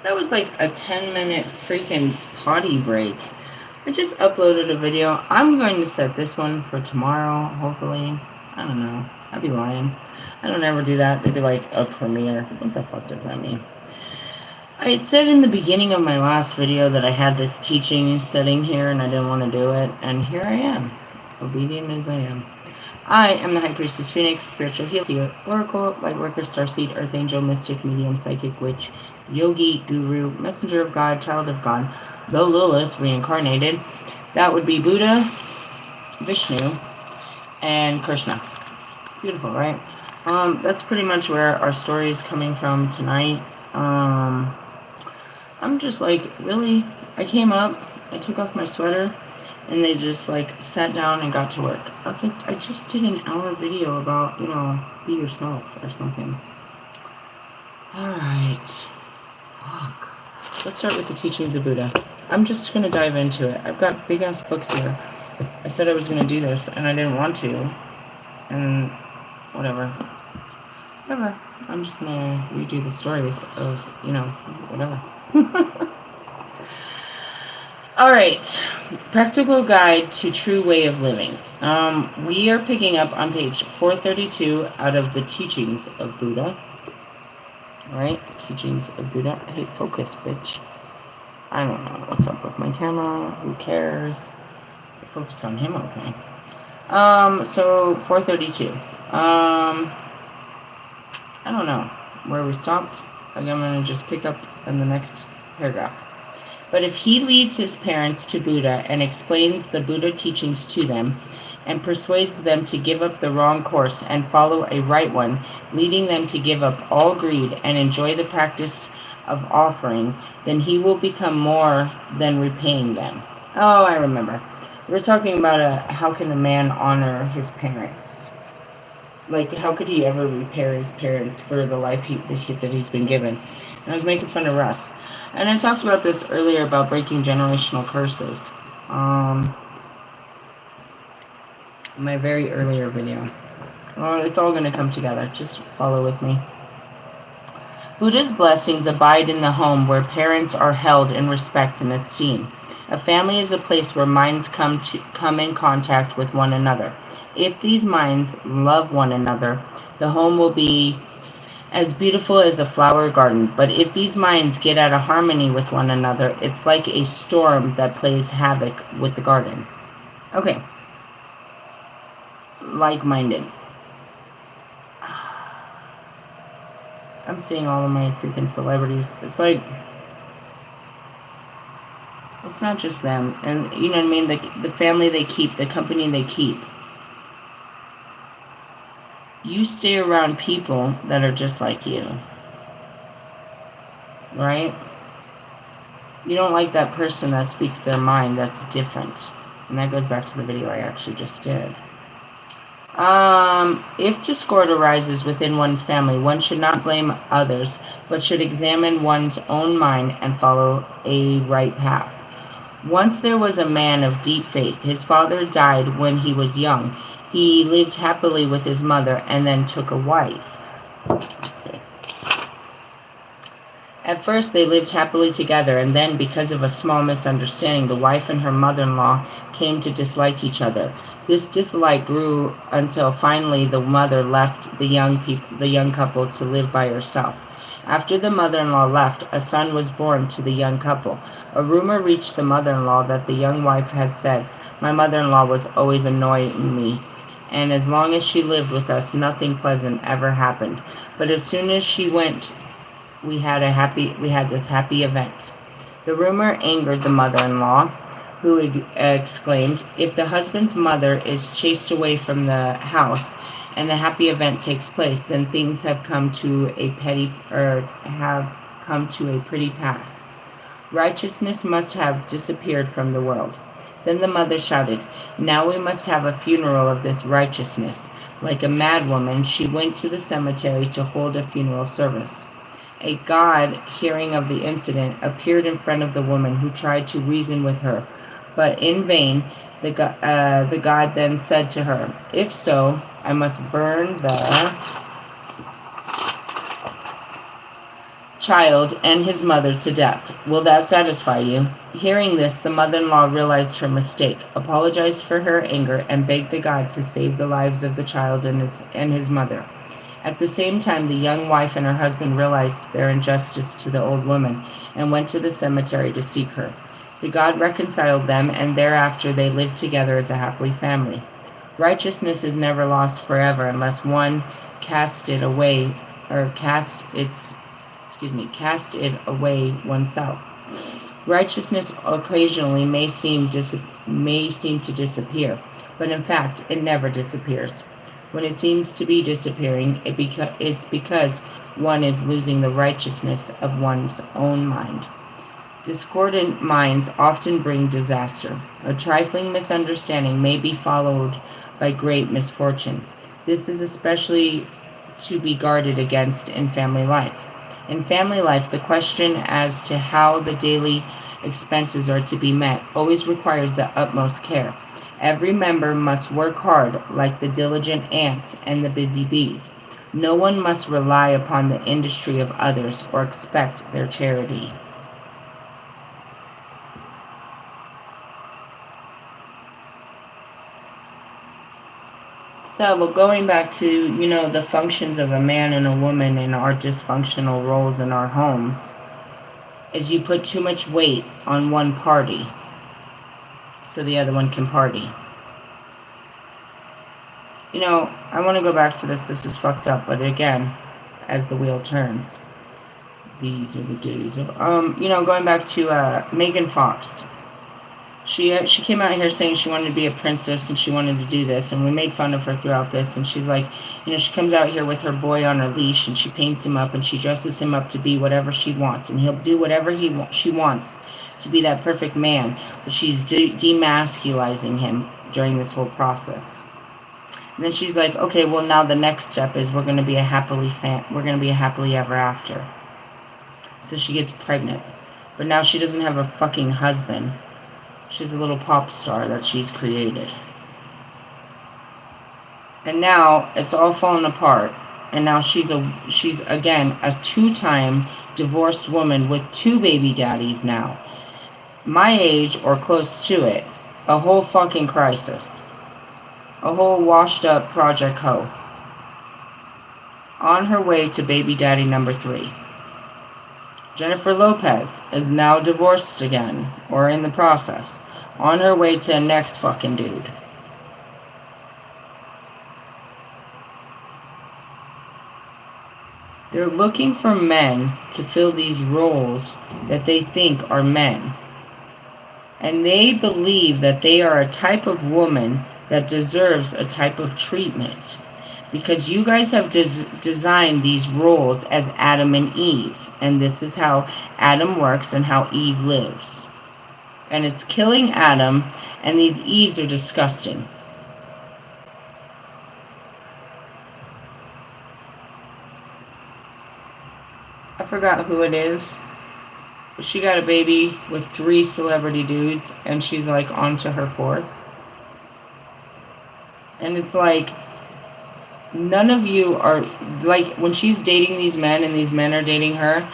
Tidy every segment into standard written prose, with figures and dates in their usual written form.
That was like a 10-minute freaking potty break. I just uploaded a video. I'm going to set this one for tomorrow, hopefully. I don't know. I'd be lying. I don't ever do that. They'd be like, a premiere. What the fuck does that mean? I had said in the beginning of my last video that I had this teaching setting here and I didn't want to do it. And here I am. Obedient as I am. I am the High Priestess Phoenix, spiritual healer, seer, oracle, lightworker, starseed, earth angel, mystic, medium, psychic, witch, yogi, guru, messenger of God, child of God, the Lilith reincarnated. That would be Buddha, Vishnu, and Krishna. Beautiful, right? That's pretty much where our story is coming from tonight. I'm just like, really? I came up, I took off my sweater, and they just like sat down and got to work. I was like, I just did an hour video about, you know, be yourself or something. Alright. Fuck. Let's start with the teachings of Buddha. I'm just going to dive into it. I've got big ass books here. I said I was going to do this and I didn't want to. And whatever. Whatever. I'm just going to redo the stories of, you know, whatever. Alright, Practical Guide to True Way of Living. We are picking up on page 432 out of the Teachings of Buddha. Alright, Teachings of Buddha. Hey, focus, bitch. I don't know what's up with my camera. Who cares? Focus on him, okay. So 432. I don't know where we stopped. I'm going to just pick up in the next paragraph. But if he leads his parents to Buddha and explains the Buddha teachings to them and persuades them to give up the wrong course and follow a right one, leading them to give up all greed and enjoy the practice of offering, then he will become more than repaying them. Oh, I remember. We're talking about how can a man honor his parents? Like, how could he ever repay his parents for the life that he's been given? And I was making fun of Russ. And I talked about this earlier about breaking generational curses. My very earlier video. Well, it's all going to come together. Just follow with me. Buddha's blessings abide in the home where parents are held in respect and esteem. A family is a place where minds come in contact with one another. If these minds love one another, the home will be as beautiful as a flower garden. But if these minds get out of harmony with one another, it's like a storm that plays havoc with the garden. Okay. Like-minded. I'm seeing all of my freaking celebrities. It's like, it's not just them. And you know what I mean? The family they keep, the company they keep. You stay around people that are just like you. Right? You don't like that person that speaks their mind. That's different. And that goes back to the video I actually just did. If discord arises within one's family, one should not blame others, but should examine one's own mind and follow a right path. Once there was a man of deep faith. His father died when he was young. He lived happily with his mother and then took a wife. Let's see. At first, they lived happily together, and then, because of a small misunderstanding, the wife and her mother-in-law came to dislike each other. This dislike grew until finally the mother left the young couple to live by herself. After the mother-in-law left, a son was born to the young couple. A rumor reached the mother-in-law that the young wife had said, "My mother-in-law was always annoying me, and as long as she lived with us, nothing pleasant ever happened. But as soon as she went, we had this happy event." The rumor angered the mother-in-law, who exclaimed, "If the husband's mother is chased away from the house and the happy event takes place, then things have come to a pretty pass. Righteousness must have disappeared from the world." Then the mother shouted, "Now we must have a funeral of this righteousness." Like a madwoman, she went to the cemetery to hold a funeral service. A god, hearing of the incident, appeared in front of the woman, who tried to reason with her, but in vain. The god then said to her, "If so, I must burn the child and his mother to death. Will that satisfy you? Hearing this, the mother-in-law realized her mistake, apologized for her anger, and begged the god to save the lives of the child and his mother. At the same time, the young wife and her husband realized their injustice to the old woman and went to the cemetery to seek her. The god reconciled them, and thereafter they lived together as a happy family. Righteousness is never lost forever unless one cast it away oneself. Righteousness occasionally may seem to disappear, but in fact it never disappears. When it seems to be disappearing, it's because one is losing the righteousness of one's own mind. Discordant minds often bring disaster. A trifling misunderstanding may be followed by great misfortune. This is especially to be guarded against in family life. In family life, the question as to how the daily expenses are to be met always requires the utmost care. Every member must work hard like the diligent ants and the busy bees. No one must rely upon the industry of others or expect their charity. So, well, going back to, the functions of a man and a woman in our dysfunctional roles in our homes, is you put too much weight on one party so the other one can party. I want to go back to this. This is fucked up, but again, as the wheel turns, these are the days of, going back to Megan Fox. She came out here saying she wanted to be a princess and she wanted to do this, and we made fun of her throughout this, and she's like, she comes out here with her boy on her leash and she paints him up and she dresses him up to be whatever she wants, and he'll do whatever she wants to be that perfect man, but she's demasculizing him during this whole process. And then she's like, okay, well, now the next step is we're going to be a happily ever after. So she gets pregnant, but now she doesn't have a fucking husband. She's a little pop star that she's created. And now it's all fallen apart. And now she's again a two-time divorced woman with 2 baby daddies now. My age or close to it. A whole fucking crisis. A whole washed up project hoe. On her way to baby daddy number 3. Jennifer Lopez is now divorced again, or in the process, on her way to the next fucking dude. They're looking for men to fill these roles that they think are men. And they believe that they are a type of woman that deserves a type of treatment. Because you guys have designed these roles as Adam and Eve. And this is how Adam works and how Eve lives. And it's killing Adam, and these Eves are disgusting. I forgot who it is. But she got a baby with 3 celebrity dudes, and she's like on to her 4th. And it's like, none of you are, like, when she's dating these men and these men are dating her,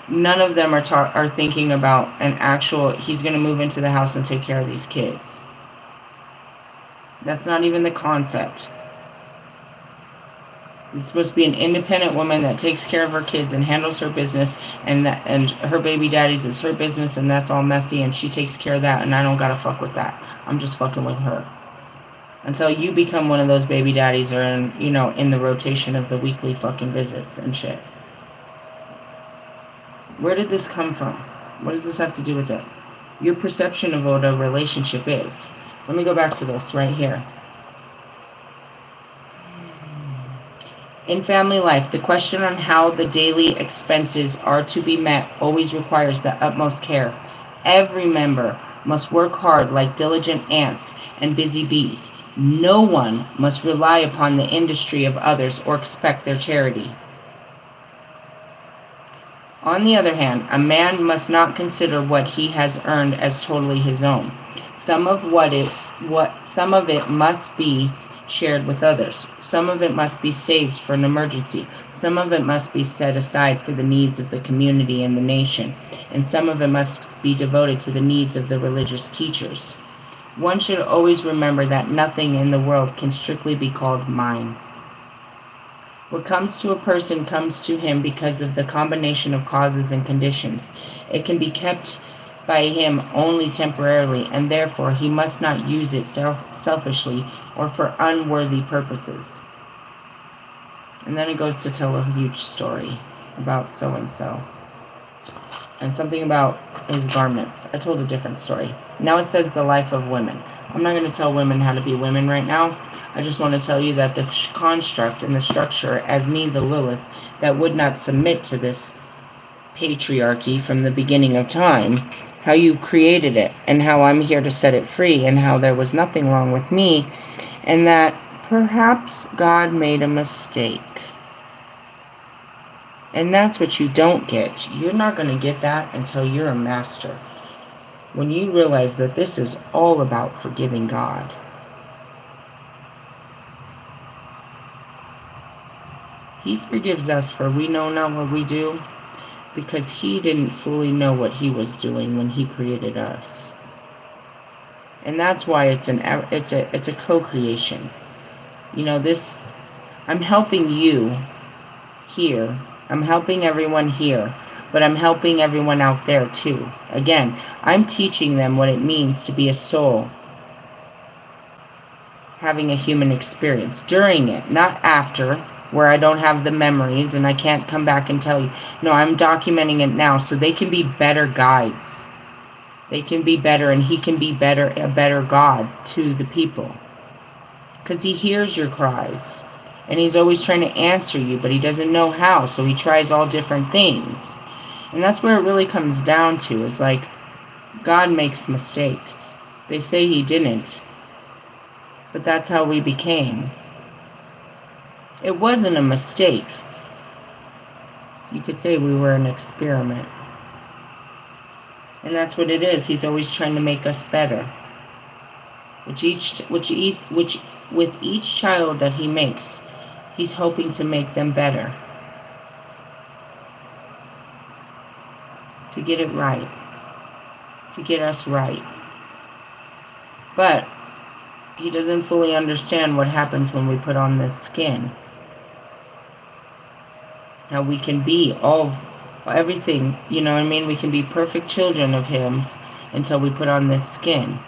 none of them are thinking about an actual, he's going to move into the house and take care of these kids. That's not even the concept. It's supposed to be an independent woman that takes care of her kids and handles her business, and her baby daddies is her business, and that's all messy, and she takes care of that, and I don't gotta fuck with that. I'm just fucking with her. Until you become one of those baby daddies or in the rotation of the weekly fucking visits and shit. Where did this come from? What does this have to do with it? Your perception of what a relationship is. Let me go back to this right here. In family life, the question on how the daily expenses are to be met always requires the utmost care. Every member must work hard like diligent ants and busy bees. No one must rely upon the industry of others or expect their charity. On the other hand, a man must not consider what he has earned as totally his own. Some of it must be shared with others. Some of it must be saved for an emergency. Some of it must be set aside for the needs of the community and the nation. And some of it must be devoted to the needs of the religious teachers. One should always remember that nothing in the world can strictly be called mine. What comes to a person comes to him because of the combination of causes and conditions. It can be kept by him only temporarily, and therefore he must not use it selfishly or for unworthy purposes. And then it goes to tell a huge story about so-and-so. And something about his garments. I told a different story. Now it says the life of women. I'm not going to tell women how to be women right now. I just want to tell you that the construct and the structure, as me, the Lilith, that would not submit to this patriarchy from the beginning of time, how you created it, and how I'm here to set it free, and how there was nothing wrong with me, and that perhaps God made a mistake. And that's what you don't get. You're not going to get that until you're a master. When you realize that this is all about forgiving God. He forgives us for we know not what we do, because he didn't fully know what he was doing when he created us. And that's why it's a co-creation. You know, this, I'm helping you here. I'm helping everyone here, but I'm helping everyone out there too. Again, I'm teaching them what it means to be a soul, having a human experience during it, not after, where I don't have the memories and I can't come back and tell you. No, I'm documenting it now so they can be better guides. They can be better, and he can be a better God to the people. Because he hears your cries. And he's always trying to answer you, but he doesn't know how, so he tries all different things. And that's where it really comes down to, is like, God makes mistakes. They say he didn't, but that's how we became. It wasn't a mistake. You could say we were an experiment. And that's what it is. He's always trying to make us better. With each child that he makes, he's hoping to make them better. To get it right. To get us right. But he doesn't fully understand what happens when we put on this skin. How we can be everything, you know what I mean? We can be perfect children of his until we put on this skin.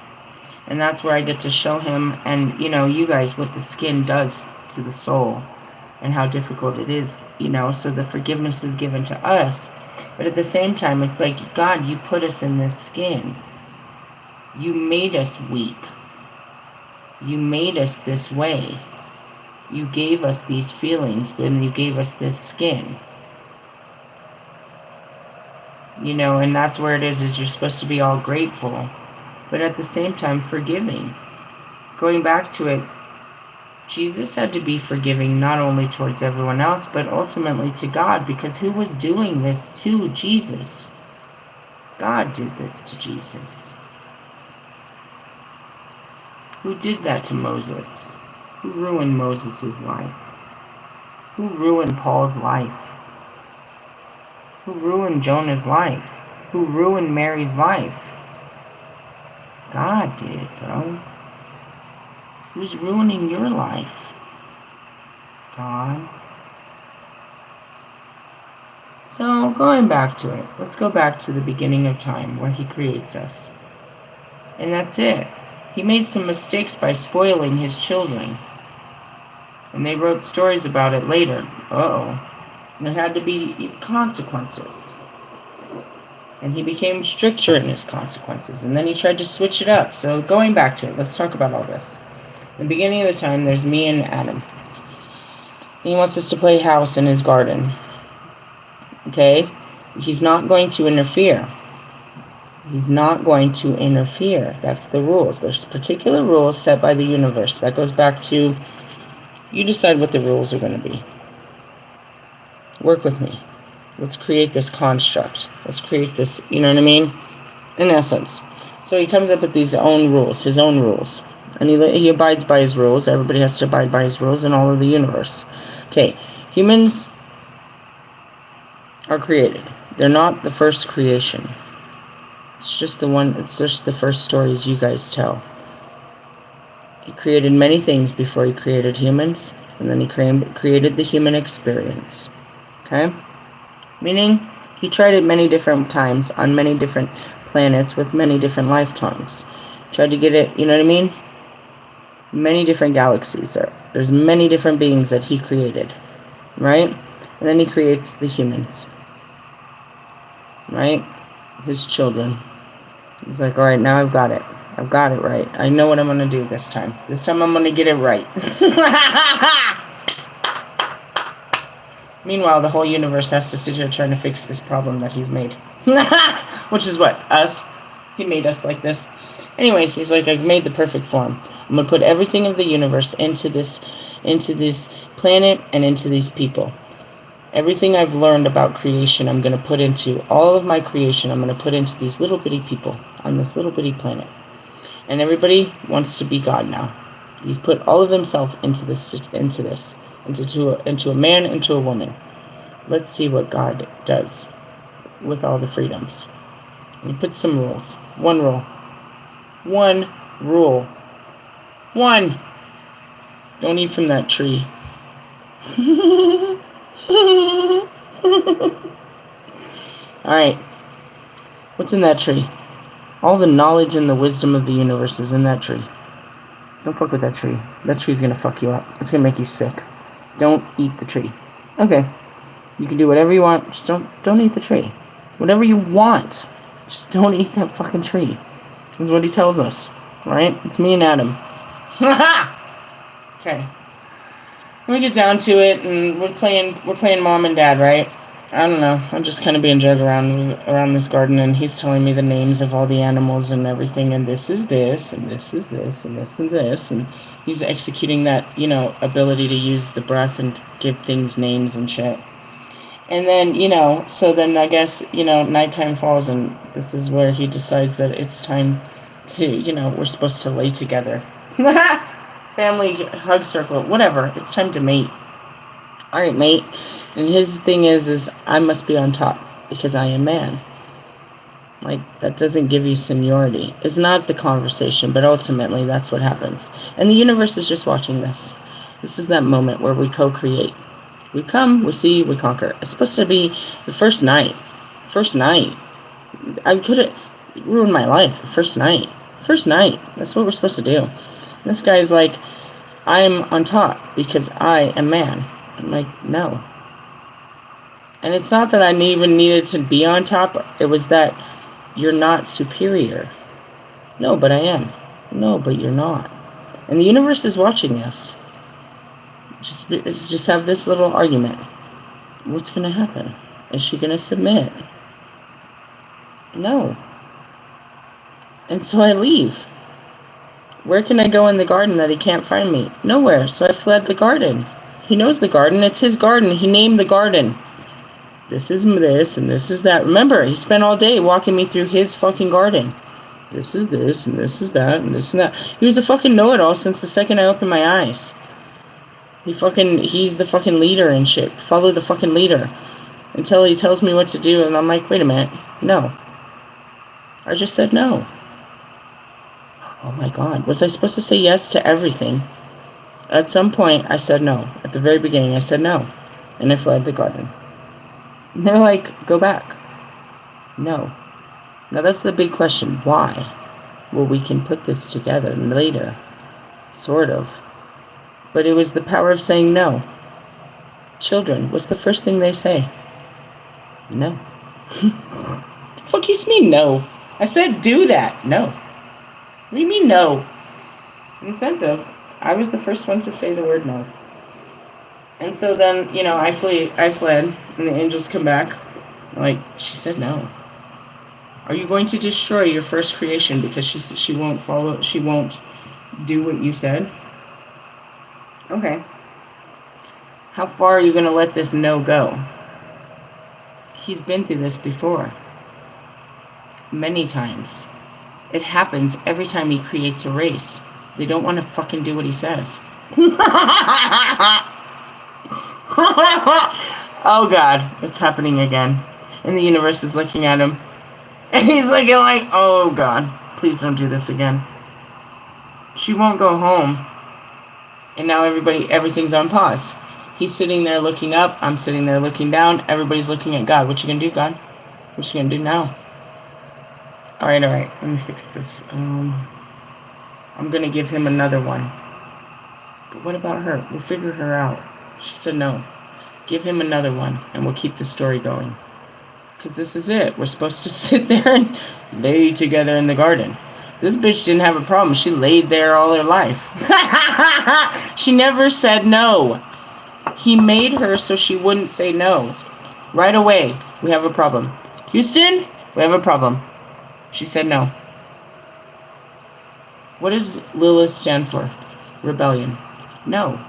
And that's where I get to show him and, you know, you guys, what the skin does to the soul. And how difficult it is, you know, so the forgiveness is given to us. But at the same time, it's like, God, you put us in this skin. You made us weak. You made us this way. You gave us these feelings when you gave us this skin. You know, and that's where it is you're supposed to be all grateful. But at the same time, forgiving. Going back to it, Jesus had to be forgiving not only towards everyone else, but ultimately to God, because who was doing this to Jesus? God did this to Jesus. Who did that to Moses? Who ruined Moses' life? Who ruined Paul's life? Who ruined Jonah's life? Who ruined Mary's life? God did, bro. Who's ruining your life? God. So, going back to it, let's go back to the beginning of time where he creates us. And that's it. He made some mistakes by spoiling his children. And they wrote stories about it later. There had to be consequences. And he became stricter in his consequences. And then he tried to switch it up. So, going back to it, let's talk about all this. In the beginning of the time, there's me and Adam. He wants us to play house in his garden. Okay? He's not going to interfere. He's not going to interfere. That's the rules. There's particular rules set by the universe. That goes back to, you decide what the rules are going to be. Work with me. Let's create this construct. Let's create this, you know what I mean? In essence. So he comes up with these own rules, his own rules. And he abides by his rules. Everybody has to abide by his rules in all of the universe. Okay, humans are created. They're not the first creation. It's just the first stories you guys tell. He created many things before he created humans, and then he created the human experience. Okay? Meaning, he tried it many different times on many different planets with many different lifetimes. Tried to get it, you know what I mean? Many different galaxies. There's many different beings that he created. Right? And then he creates the humans. Right? His children. He's like, alright, now I've got it. I've got it right. I know what I'm going to do this time. This time I'm going to get it right. Meanwhile, the whole universe has to sit here trying to fix this problem that he's made. Which is what? Us. He made us like this. Anyways, he's like, I've made the perfect form. I'm going to put everything of the universe into this planet and into these people. Everything I've learned about creation, I'm going to put into all of my creation. I'm going to put into these little bitty people on this little bitty planet. And everybody wants to be God now. He's put all of himself into a man, into a woman. Let's see what God does with all the freedoms. And he puts some rules. One rule. One rule. One. Don't eat from that tree. Alright. What's in that tree? All the knowledge and the wisdom of the universe is in that tree. Don't fuck with that tree. That tree's gonna fuck you up. It's gonna make you sick. Don't eat the tree. Okay. You can do whatever you want. Just don't eat the tree. Whatever you want. Just don't eat that fucking tree. That's what he tells us. Right? It's me and Adam. Okay. We get down to it, and we're playing mom and dad, right? I don't know. I'm just kind of being dragged around this garden, and he's telling me the names of all the animals and everything, and this is this, and this is this, and this and this, and he's executing that, ability to use the breath and give things names and shit. And then, so then I guess, nighttime falls, and this is where he decides that it's time to, we're supposed to lay together. Family hug circle, whatever. It's time to mate. All right, mate. And his thing is I must be on top because I am man. Like, that doesn't give you seniority. It's not the conversation, but ultimately that's what happens. And the universe is just watching this. This is that moment where we co-create. We come, we see, we conquer. It's supposed to be the first night. First night. I could have ruined my life the first night. First night. That's what we're supposed to do. And this guy's like, I'm on top because I am man. I'm like, no. And it's not that I even needed to be on top. It was that you're not superior. No, but I am. No, but you're not. And the universe is watching us. Just have this little argument. What's going to happen? Is she going to submit? No. And so I leave. Where can I go in the garden that he can't find me? Nowhere. So I fled the garden. He knows the garden. It's his garden. He named the garden. This is this and this is that. Remember, he spent all day walking me through his fucking garden. This is this and this is that and this and that. He was a fucking know-it-all since the second I opened my eyes. He's the fucking leader and shit. Follow the fucking leader. Until he tells me what to do, and I'm like, wait a minute. No. I just said no. Oh my God. Was I supposed to say yes to everything? At some point, I said no. At the very beginning, I said no. And I fled the garden. And they're like, go back. No. Now that's the big question. Why? Well, we can put this together later. Sort of. But it was the power of saying no. Children, what's the first thing they say? No. The fuck you mean no? I said do that. No. What do you mean no? In the sense of, I was the first one to say the word no. And so then, I fled, and the angels come back. Like, she said no. Are you going to destroy your first creation because she won't do what you said? Okay. How far are you going to let this no go? He's been through this before. Many times. It happens every time he creates a race. They don't want to fucking do what he says. Oh God, it's happening again. And the universe is looking at him. And he's looking like, oh God, please don't do this again. She won't go home. And now everything's on pause. He's sitting there looking up. I'm sitting there looking down. Everybody's looking at God. What you gonna do, God? What you gonna do now? All right. Let me fix this. I'm gonna give him another one. But what about her? We'll figure her out. She said no. Give him another one, and we'll keep the story going. Because this is it. We're supposed to sit there and lay together in the garden. This bitch didn't have a problem. She laid there all her life. She never said no. He made her so she wouldn't say no. Right away, we have a problem. Houston, we have a problem. She said no. What does Lilith stand for? Rebellion. No.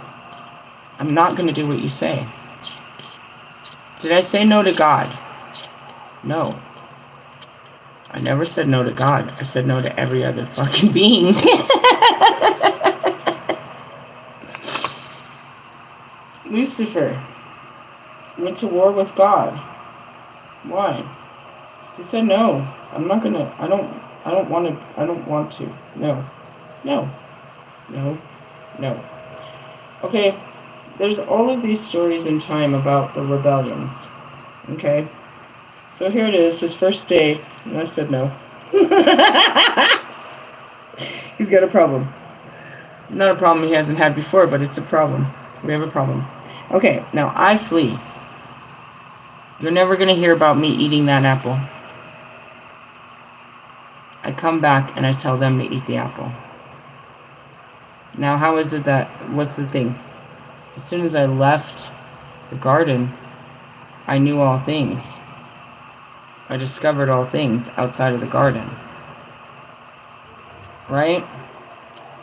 I'm not going to do what you say. Did I say no to God? No. I never said no to God. I said no to every other fucking being. Lucifer went to war with God. Why? He said no. I'm not gonna. I don't want to. No. Okay. There's all of these stories in time about the rebellions. Okay. So here it is, his first day, and I said no. He's got a problem. Not a problem he hasn't had before, but it's a problem. We have a problem. Okay, now I flee. You're never going to hear about me eating that apple. I come back and I tell them to eat the apple. Now, how is it that, what's the thing? As soon as I left the garden, I knew all things. I discovered all things outside of the garden. Right?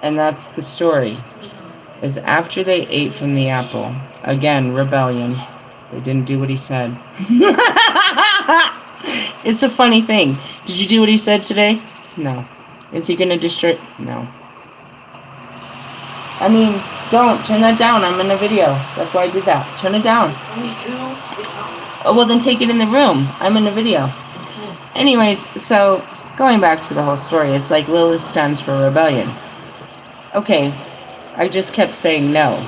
And that's the story. Is after they ate from the apple, again, rebellion. They didn't do what he said. It's a funny thing. Did you do what he said today? No. Is he going to destroy? No. I mean, don't. Turn that down. I'm in a video. That's why I did that. Turn it down. Me too. Oh, well, then take it in the room. I'm in a video. Anyways, so going back to the whole story, it's like Lilith stands for rebellion. Okay, I just kept saying no.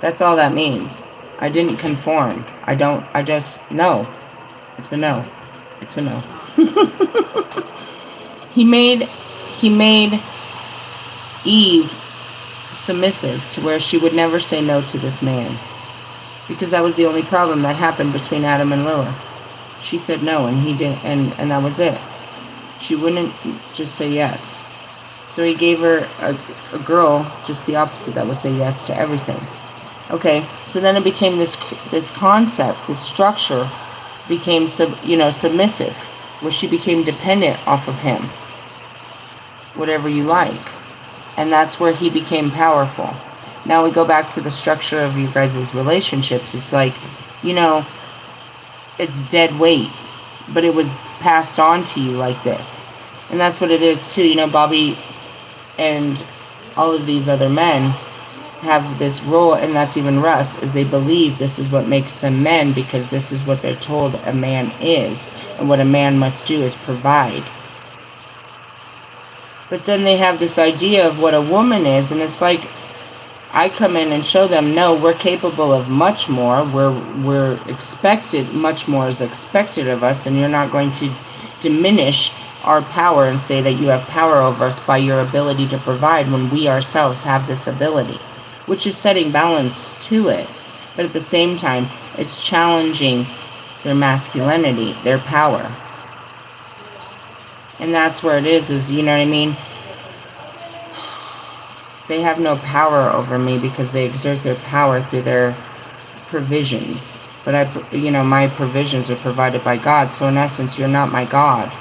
That's all that means. I didn't conform. I just, no. It's a no. It's a no. He made Eve submissive to where she would never say no to this man. Because that was the only problem that happened between Adam and Lilith. She said no, and he didn't, and that was it. She wouldn't just say yes. So he gave her a girl, just the opposite, that would say yes to everything. Okay, so then it became this concept, this structure became submissive, where she became dependent off of him. Whatever you like. And that's where he became powerful. Now we go back to the structure of you guys' relationships. It's like, it's dead weight, but it was passed on to you like this. And that's what it is too. Bobby and all of these other men have this role, and that's even Russ, is they believe this is what makes them men, because this is what they're told a man is, and what a man must do is provide. But then they have this idea of what a woman is, and it's like, I come in and show them, no, we're capable of much more. We're expected, much more is expected of us, and you're not going to diminish our power and say that you have power over us by your ability to provide when we ourselves have this ability, which is setting balance to it. But at the same time, it's challenging their masculinity, their power. And that's where it is, you know what I mean? They have no power over me because they exert their power through their provisions. But my provisions are provided by God. So in essence, you're not my God.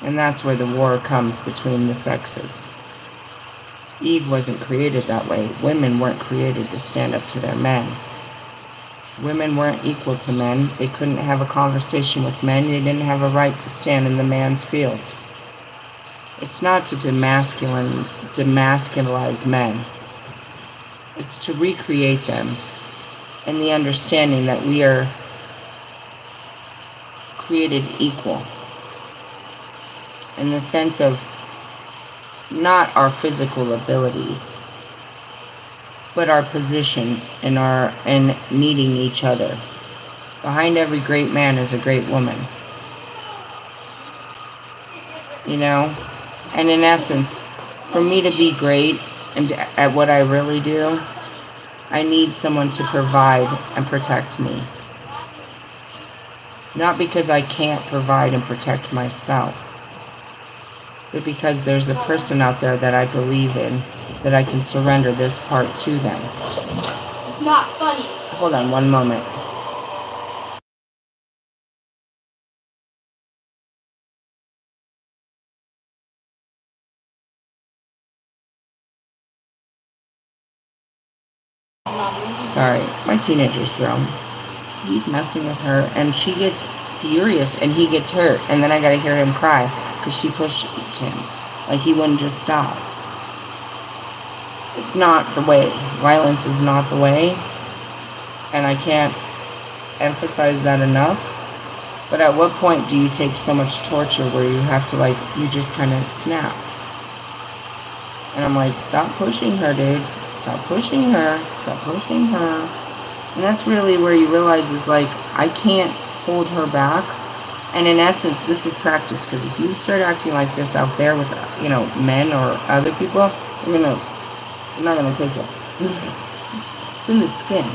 And that's where the war comes between the sexes. Eve wasn't created that way. Women weren't created to stand up to their men. Women weren't equal to men. They couldn't have a conversation with men. They didn't have a right to stand in the man's field. It's not to demasculinize men. It's to recreate them in the understanding that we are created equal in the sense of not our physical abilities, but our position in needing each other. Behind every great man is a great woman. You know? And in essence, for me to be great and at what I really do, I need someone to provide and protect me. Not because I can't provide and protect myself, but because there's a person out there that I believe in, that I can surrender this part to them. It's not funny. Hold on one moment. Sorry, my teenager's grown. He's messing with her, and she gets furious, and he gets hurt, and then I gotta hear him cry, because she pushed him. Like, he wouldn't just stop. It's not the way. Violence is not the way, and I can't emphasize that enough. But at what point do you take so much torture where you have to, like, you just kind of snap? And I'm like, stop pushing her, dude. Stop pushing her. Stop pushing her. And that's really where you realize is, like, I can't hold her back. And in essence, this is practice. Because if you start acting like this out there with, you know, men or other people, you're not going to take it. It's in the skin.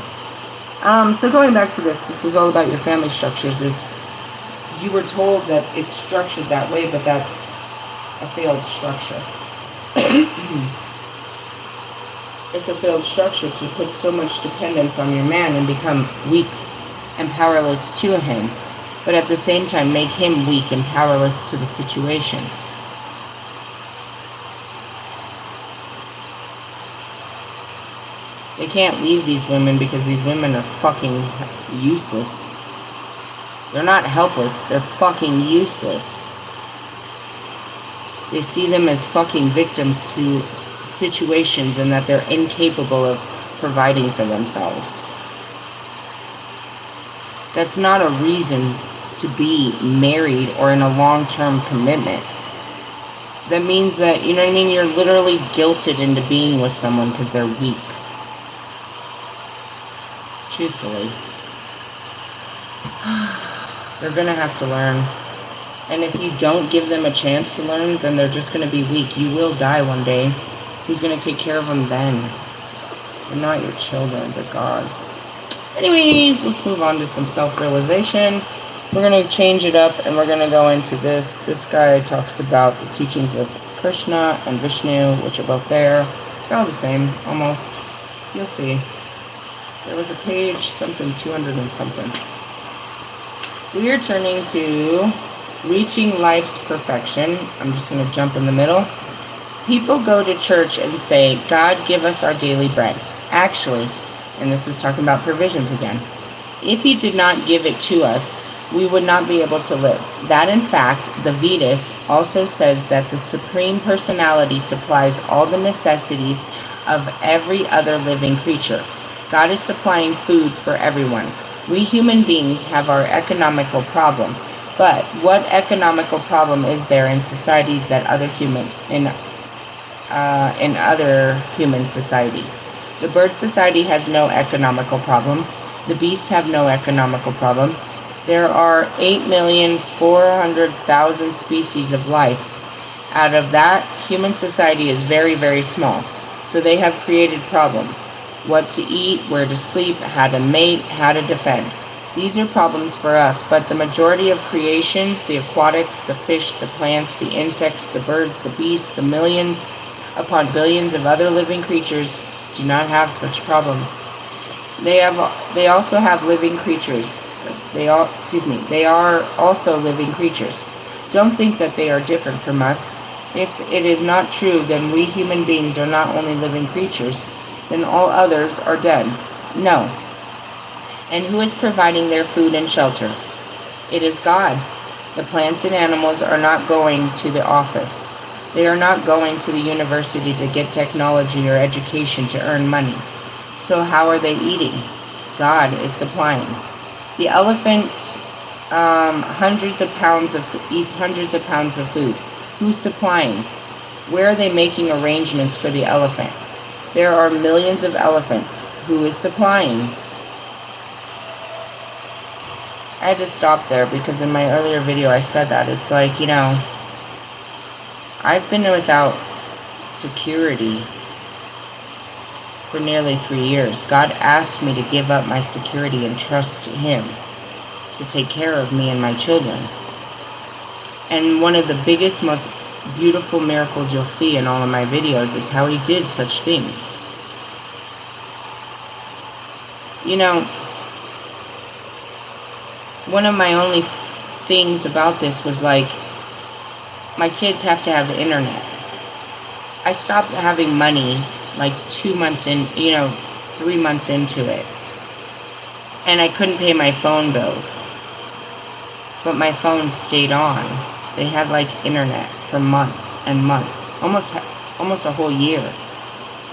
So going back to this was all about your family structures. Is you were told that it's structured that way, but that's a failed structure. It's a failed structure to put so much dependence on your man and become weak and powerless to him, but at the same time make him weak and powerless to the situation. They can't leave these women because these women are fucking useless. They're not helpless, they're fucking useless. They see them as fucking victims to situations and that they're incapable of providing for themselves. That's not a reason to be married or in a long-term commitment. That means that, you know what I mean, you're literally guilted into being with someone because they're weak. Truthfully. They're gonna have to learn. And if you don't give them a chance to learn, then they're just gonna be weak. You will die one day. Who's gonna take care of them then? They're not your children, they're God's. Anyways, let's move on to some self-realization. We're gonna change it up and we're gonna go into this. This guy talks about the teachings of Krishna and Vishnu, which are both there. They're all the same, almost. You'll see. There was a page, something 200 and something. We are turning to reaching life's perfection. I'm just going to jump in the middle. People go to church and say, God, give us our daily bread. Actually, and this is talking about provisions again, if he did not give it to us, we would not be able to live. That, in fact, the Vedas also says that the Supreme Personality supplies all the necessities of every other living creature. God is supplying food for everyone. We human beings have our economical problem. But what economical problem is there in societies that other human in other human society? The bird society has no economical problem. The beasts have no economical problem. There are 8,400,000 species of life. Out of that, human society is very, very small. So they have created problems. What to eat, where to sleep, how to mate, how to defend. These are problems for us, but the majority of creations, the aquatics, the fish, the plants, the insects, the birds, the beasts, the millions upon billions of other living creatures do not have such problems. They also have living creatures. They are also living creatures. Don't think that they are different from us. If it is not true, then we human beings are not only living creatures, then all others are dead. No. And who is providing their food and shelter? It is God. The plants and animals are not going to the office. They are not going to the university to get technology or education to earn money. So how are they eating? God is supplying. The elephant eats hundreds of pounds of food. Who's supplying? Where are they making arrangements for the elephant? There are millions of elephants. Who is supplying? I had to stop there because in my earlier video I said that. It's like, I've been without security for nearly 3 years. God asked me to give up my security and trust Him to take care of me and my children. And one of the biggest, most beautiful miracles you'll see in all of my videos is how He did such things. One of my only things about this was like, my kids have to have internet. I stopped having money like 2 months in, 3 months into it. And I couldn't pay my phone bills. But my phone stayed on. They had like internet for months and months, almost a whole year.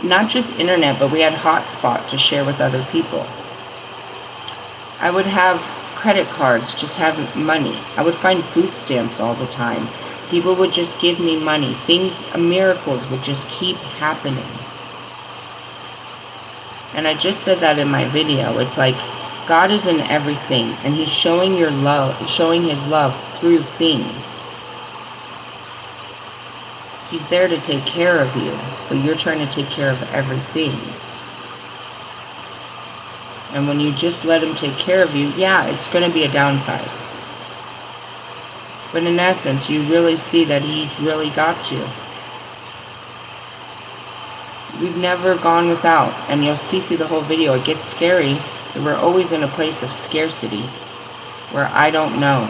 Not just internet, but we had hotspot to share with other people. I would have credit cards, just have money. I would find food stamps all the time. People would just give me money. Miracles would just keep happening. And I just said that in my video. It's like God is in everything, and He's showing His love through things. He's there to take care of you, but you're trying to take care of everything. And when you just let Him take care of you, yeah, it's going to be a downsize. But in essence, you really see that He really got you. We've never gone without, and you'll see through the whole video, it gets scary, that we're always in a place of scarcity, where I don't know,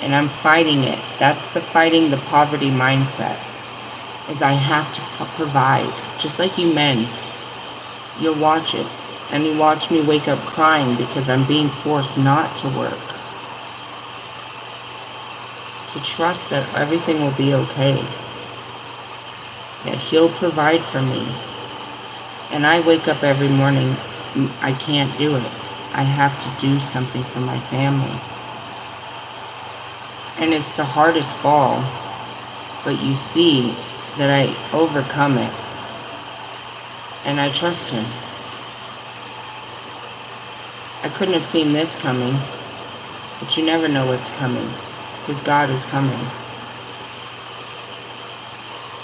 and I'm fighting it. That's fighting the poverty mindset, is I have to provide. Just like you men, you'll watch it, and you watch me wake up crying because I'm being forced not to work. To trust that everything will be okay. That He'll provide for me. And I wake up every morning, I can't do it. I have to do something for my family. And it's the hardest fall, but you see that I overcome it. And I trust Him. I couldn't have seen this coming, but you never know what's coming, because God is coming.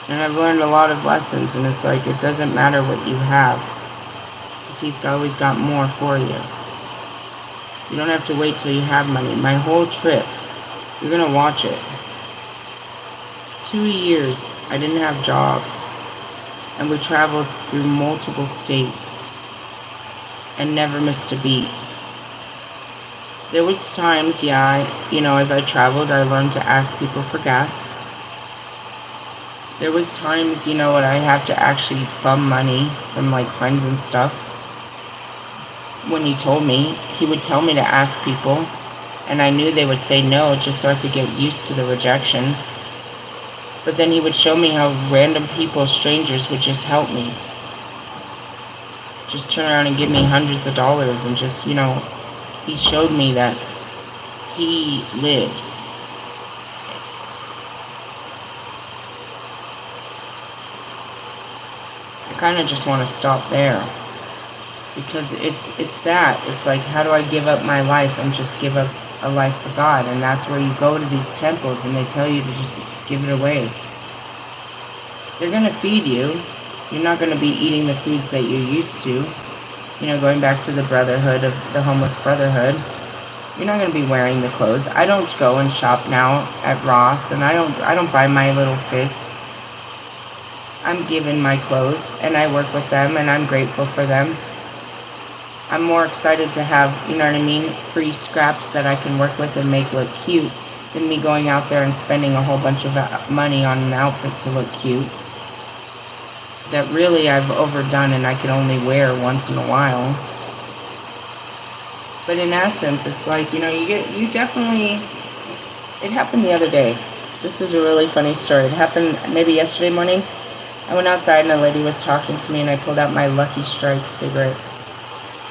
And I've learned a lot of lessons, and it's like, it doesn't matter what you have, because He's always got more for you. You don't have to wait till you have money. My whole trip, you're going to watch it. 2 years, I didn't have jobs, and we traveled through multiple states, and never missed a beat. There was times, as I traveled, I learned to ask people for gas. There was times, I have to actually bum money from like friends and stuff. When He told me, He would tell me to ask people, and I knew they would say no just so I could get used to the rejections. But then He would show me how random people, strangers, would just help me. Just turn around and give me hundreds of dollars, and just, He showed me that He lives. I kind of just want to stop there, because it's that. It's like, how do I give up my life and just give up a life for God? And that's where you go to these temples and they tell you to just give it away. They're going to feed you. You're not going to be eating the foods that you're used to. Going back to the brotherhood of the homeless brotherhood. You're not going to be wearing the clothes. I don't go and shop now at Ross, and I don't buy my little fits. I'm given my clothes, and I work with them, and I'm grateful for them. I'm more excited to have, free scraps that I can work with and make look cute than me going out there and spending a whole bunch of money on an outfit to look cute that really I've overdone and I can only wear once in a while. But in essence, it's like, it happened the other day. This is a really funny story. It happened maybe yesterday morning. I went outside and a lady was talking to me and I pulled out my Lucky Strike cigarettes.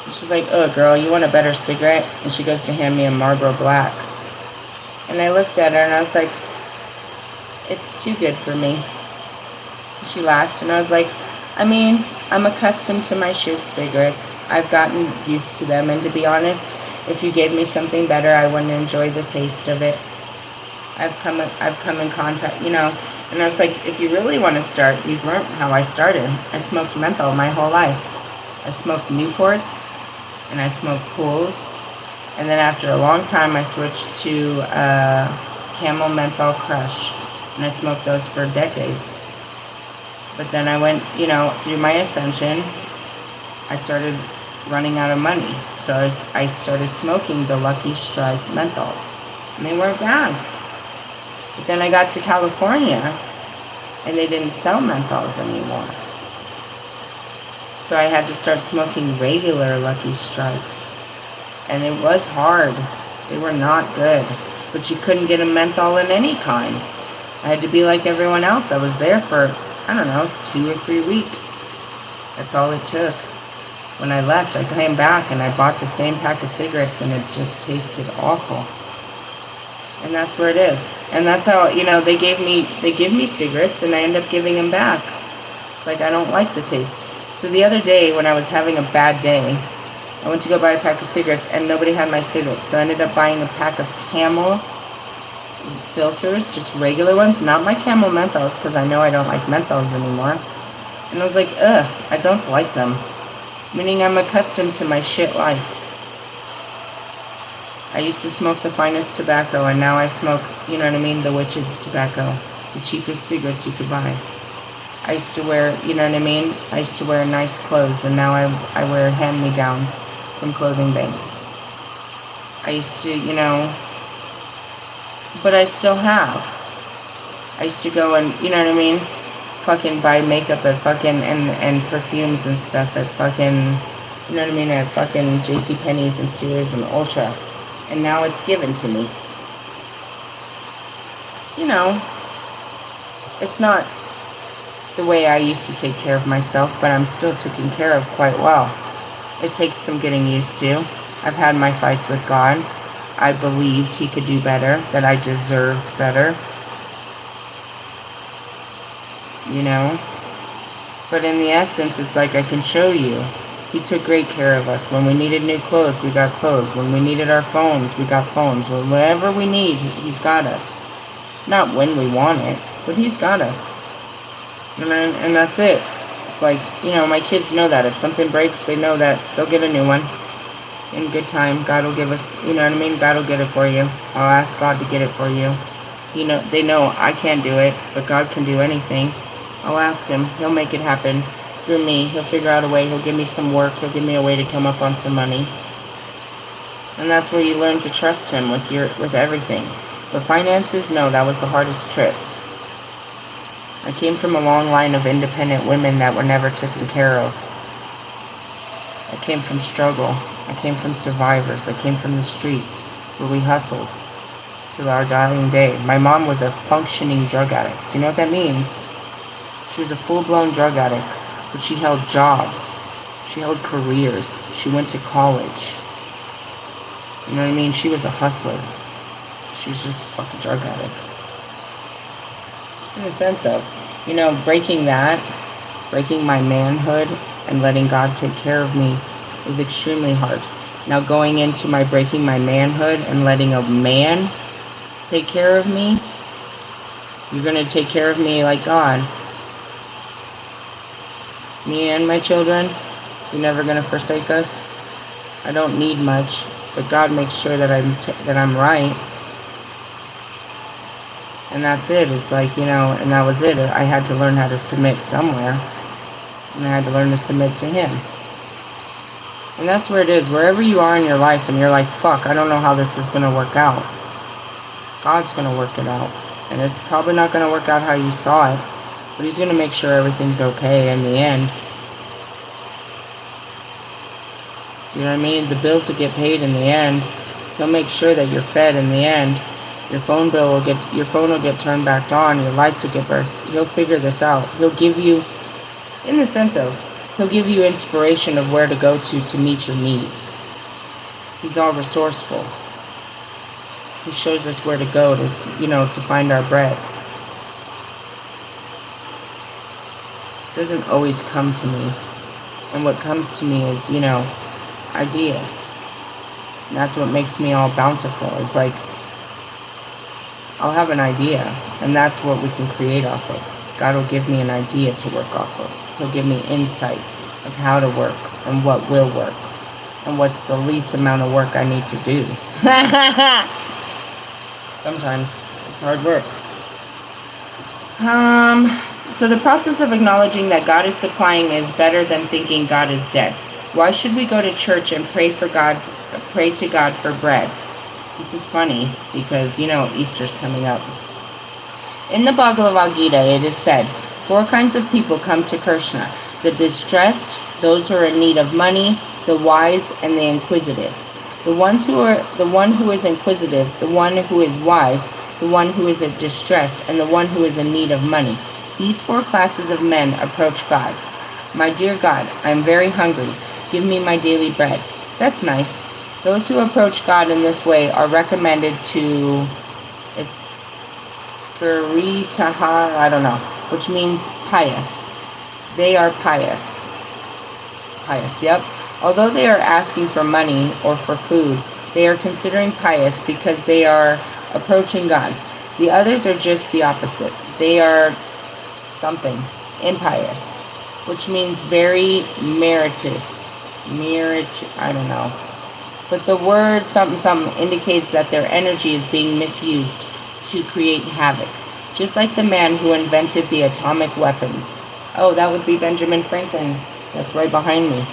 And she's like, "Oh, girl, you want a better cigarette?" And she goes to hand me a Marlboro Black. And I looked at her and I was like, "It's too good for me." She laughed and I was like, "I mean, I'm accustomed to my shit cigarettes. I've gotten used to them, and to be honest, if you gave me something better, I wouldn't enjoy the taste of it. I've come in contact, you know." And I was like, if you really want to start, these weren't how I started. I smoked menthol my whole life. I smoked Newports and I smoked Cools. And then after a long time, I switched to Camel Menthol Crush. And I smoked those for decades. But then I went, you know, through my ascension, I started running out of money. So I started smoking the Lucky Strike menthols. And they weren't bad. But then I got to California, and they didn't sell menthols anymore. So I had to start smoking regular Lucky Strikes. And it was hard. They were not good. But you couldn't get a menthol in any kind. I had to be like everyone else. I was there for, I don't know, 2 or 3 weeks. That's all it took. When I left, I came back and I bought the same pack of cigarettes, and it just tasted awful. And that's where it is. And that's how, you know, they give me cigarettes and I end up giving them back. It's like I don't like the taste. So the other day when I was having a bad day, I went to go buy a pack of cigarettes and nobody had my cigarettes. So I ended up buying a pack of Camel filters, just regular ones, not my Camel menthols, because I know I don't like menthols anymore. And I was like, ugh, I don't like them. Meaning I'm accustomed to my shit life. I used to smoke the finest tobacco, and now I smoke, you know what I mean, the witch's tobacco, the cheapest cigarettes you could buy. I used to wear, you know what I mean, I used to wear nice clothes, and now I wear hand-me-downs from clothing banks. I used to, you know, but I still have. I used to go and, you know what I mean, fucking buy makeup at fucking, and perfumes and stuff at fucking, you know what I mean, at fucking JCPenney's and Sears and Ultra. And now it's given to me. You know, it's not the way I used to take care of myself, but I'm still taken care of quite well. It takes some getting used to. I've had my fights with God. I believed He could do better, that I deserved better. You know? But in the essence, it's like I can show you. He took great care of us. When we needed new clothes, we got clothes. When we needed our phones, we got phones. Whatever we need, He's got us. Not when we want it, but He's got us. And that's it. It's like, you know, my kids know that. If something breaks, they know that they'll get a new one. In good time, God will give us, you know what I mean? God will get it for you. I'll ask God to get it for you. You know, they know I can't do it, but God can do anything. I'll ask Him. He'll make it happen. Through me, He'll figure out a way. He'll give me some work. He'll give me a way to come up on some money. And that's where you learn to trust Him with everything. But finances, no, that was the hardest trip. I came from a long line of independent women that were never taken care of. I came from struggle. I came from survivors. I came from the streets where we hustled till our dying day. My mom was a functioning drug addict. Do you know what that means? She was a full-blown drug addict. But she held jobs. She held careers. She went to college. You know what I mean? She was a hustler. She was just a fucking drug addict. In the sense of, you know, breaking my manhood and letting God take care of me was extremely hard. Now going into my breaking my manhood and letting a man take care of me, you're going to take care of me like God. Me and my children, you're never going to forsake us. I don't need much, but God makes sure that I'm right. And that's it. It's like, you know, and that was it. I had to learn how to submit somewhere. And I had to learn to submit to Him. And that's where it is. Wherever you are in your life and you're like, fuck, I don't know how this is going to work out. God's going to work it out. And it's probably not going to work out how you saw it. But He's going to make sure everything's okay in the end. You know what I mean? The bills will get paid in the end. He'll make sure that you're fed in the end. Your phone will get turned back on, your lights will get burnt. He'll figure this out. He'll give you, in the sense of, he'll give you inspiration of where to go to meet your needs. He's all resourceful. He shows us where to go to find our bread. It doesn't always come to me. And what comes to me is, ideas. And that's what makes me all bountiful. It's like, I'll have an idea, and that's what we can create off of. God will give me an idea to work off of. He'll give me insight of how to work and what will work and what's the least amount of work I need to do. Sometimes it's hard work. So the process of acknowledging that God is supplying is better than thinking God is dead. Why should we go to church and pray to God for bread? This is funny because, Easter's coming up. In the Bhagavad Gita, it is said, 4 kinds of people come to Krishna: the distressed, those who are in need of money, the wise, and the inquisitive. The one who is inquisitive, the one who is wise, the one who is in distress, and the one who is in need of money. These 4 classes of men approach God. My dear God, I am very hungry. Give me my daily bread. That's nice. Those who approach God in this way are recommended to, it's Skaritaha, I don't know, which means pious. They are pious. Pious, yep. Although they are asking for money or for food, they are considering pious because they are approaching God. The others are just the opposite. They are something, impious, which means very meritorious. I don't know. But the word something indicates that their energy is being misused to create havoc. Just like the man who invented the atomic weapons. Oh, that would be Benjamin Franklin. That's right behind me.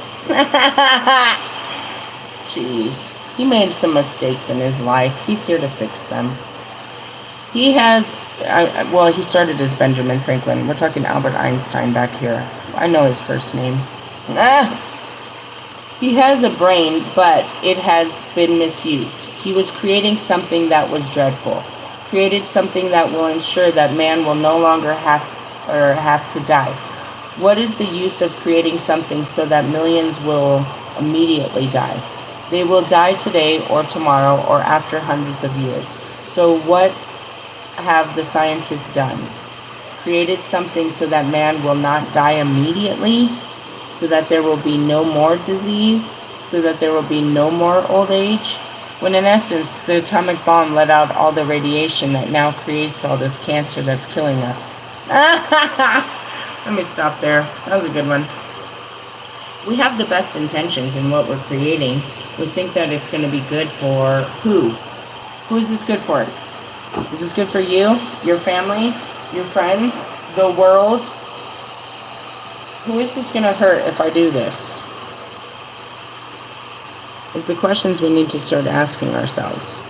Jeez. He made some mistakes in his life. He's here to fix them. He started as Benjamin Franklin. We're talking Albert Einstein back here. I know his first name. He has a brain, but it has been misused. He was creating something that was dreadful. Created something that will ensure that man will no longer have to die. What is the use of creating something so that millions will immediately die? They will die today or tomorrow or after hundreds of years. So what have the scientists done? Created something so that man will not die immediately? So that there will be no more disease, so that there will be no more old age, when in essence the atomic bomb let out all the radiation that now creates all this cancer that's killing us. Let me stop there. That was a good one. We have the best intentions in what we're creating. We think that it's going to be good for who? Who is this good for? Is this good for you, your family, your friends, the world? Who is this going to hurt if I do this? Is the questions we need to start asking ourselves.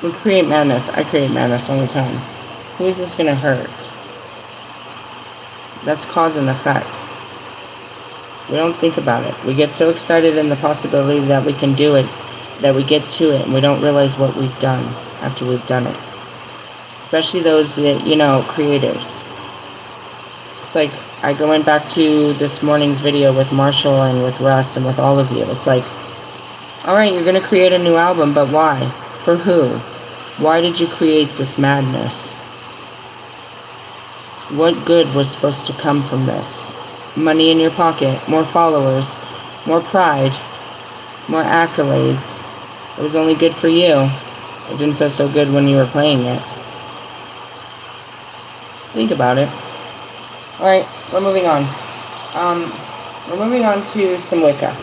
We create madness. I create madness all the time. Who is this going to hurt? That's cause and effect. We don't think about it. We get so excited in the possibility that we can do it, that we get to it, and we don't realize what we've done after we've done it. Especially those that, creatives. It's like, I went back to this morning's video with Marshall and with Russ and with all of you. It's like, alright, you're going to create a new album, but why? For who? Why did you create this madness? What good was supposed to come from this? Money in your pocket, more followers, more pride, more accolades. It was only good for you. It didn't feel so good when you were playing it. Think about it. Alright, we're moving on. We're moving on to some Wicca.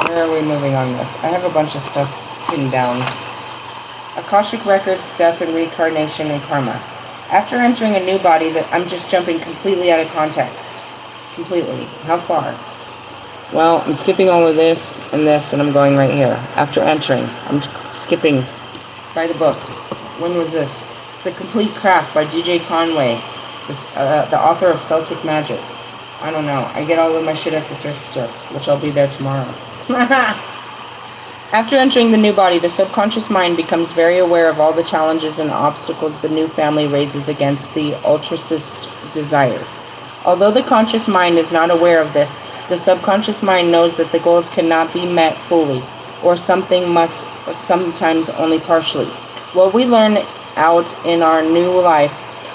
Where are we moving on this? I have a bunch of stuff pinned down. Akashic Records, Death and Reincarnation and Karma. After entering a new body, I'm just jumping completely out of context. Completely. How far? Well, I'm skipping all of this, and I'm going right here. After entering, I'm skipping. Try the book. When was this? It's The Complete Craft by DJ Conway, the author of Celtic Magic. I don't know. I get all of my shit at the thrift store, which I'll be there tomorrow. After entering the new body, the subconscious mind becomes very aware of all the challenges and obstacles the new family raises against the altruist desire. Although the conscious mind is not aware of this, the subconscious mind knows that the goals cannot be met fully, or sometimes only partially. What we learn out in our new life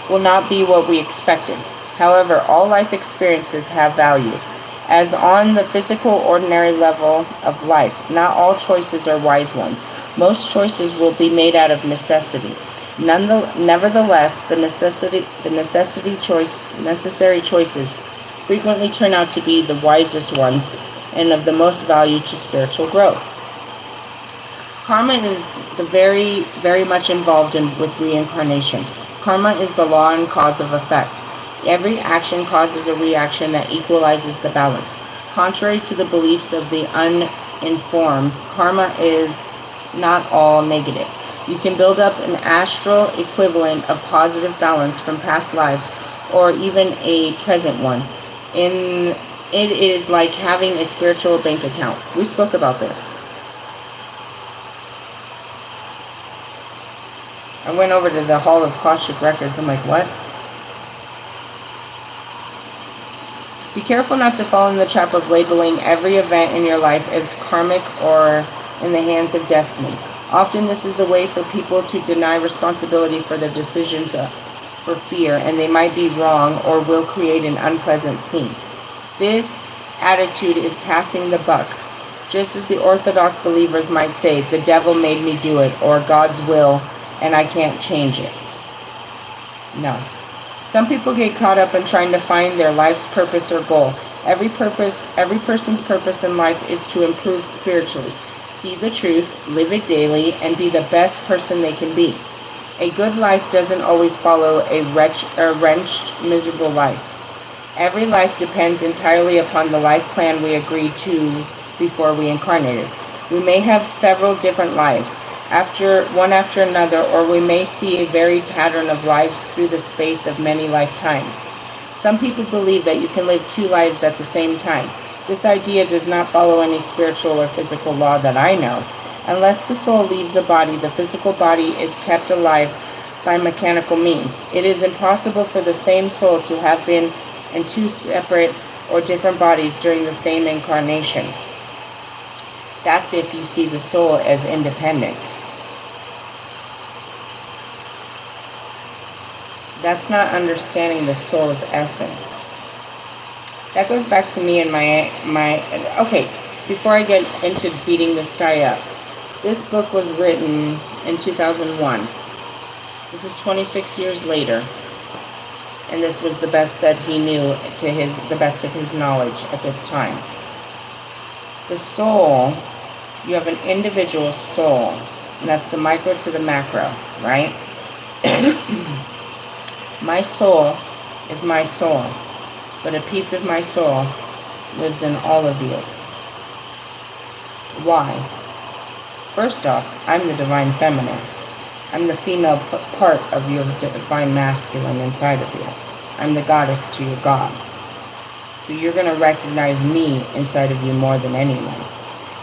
will not be what we expected. However, all life experiences have value. As on the physical, ordinary level of life, not all choices are wise ones. Most choices will be made out of necessity. Nevertheless, the necessary choices frequently turn out to be the wisest ones and of the most value to spiritual growth. Karma is very, very much involved with reincarnation. Karma is the law and cause of effect. Every action causes a reaction that equalizes the balance. Contrary to the beliefs of the uninformed, karma is not all negative. You can build up an astral equivalent of positive balance from past lives or even a present one. It is like having a spiritual bank account. We spoke about this. I went over to the Hall of Akashic Records. I'm like, what? Be careful not to fall in the trap of labeling every event in your life as karmic or in the hands of destiny. Often this is the way for people to deny responsibility for their decisions for fear, and they might be wrong or will create an unpleasant scene. This attitude is passing the buck. Just as the Orthodox believers might say, the devil made me do it, or God's will, and I can't change it. No. Some people get caught up in trying to find their life's purpose or goal. Every person's purpose in life is to improve spiritually, see the truth, live it daily, and be the best person they can be. A good life doesn't always follow a wrenched, miserable life. Every life depends entirely upon the life plan we agreed to before we incarnated. We may have several different lives, one after another, or we may see a varied pattern of lives through the space of many lifetimes. Some people believe that you can live two lives at the same time. This idea does not follow any spiritual or physical law that I know. Unless the soul leaves a body, the physical body is kept alive by mechanical means. It is impossible for the same soul to have been in two separate or different bodies during the same incarnation. That's if you see the soul as independent. That's not understanding the soul's essence. That goes back to me and my okay, before I get into beating this guy up. This book was written in 2001. This is 26 years later. And this was the best that he knew to the best of his knowledge at this time. The soul, you have an individual soul, and that's the micro to the macro, right? My soul is my soul, but a piece of my soul lives in all of you. Why? First off, I'm the divine feminine. I'm the female part of your divine masculine inside of you. I'm the goddess to your God. So you're going to recognize me inside of you more than anyone.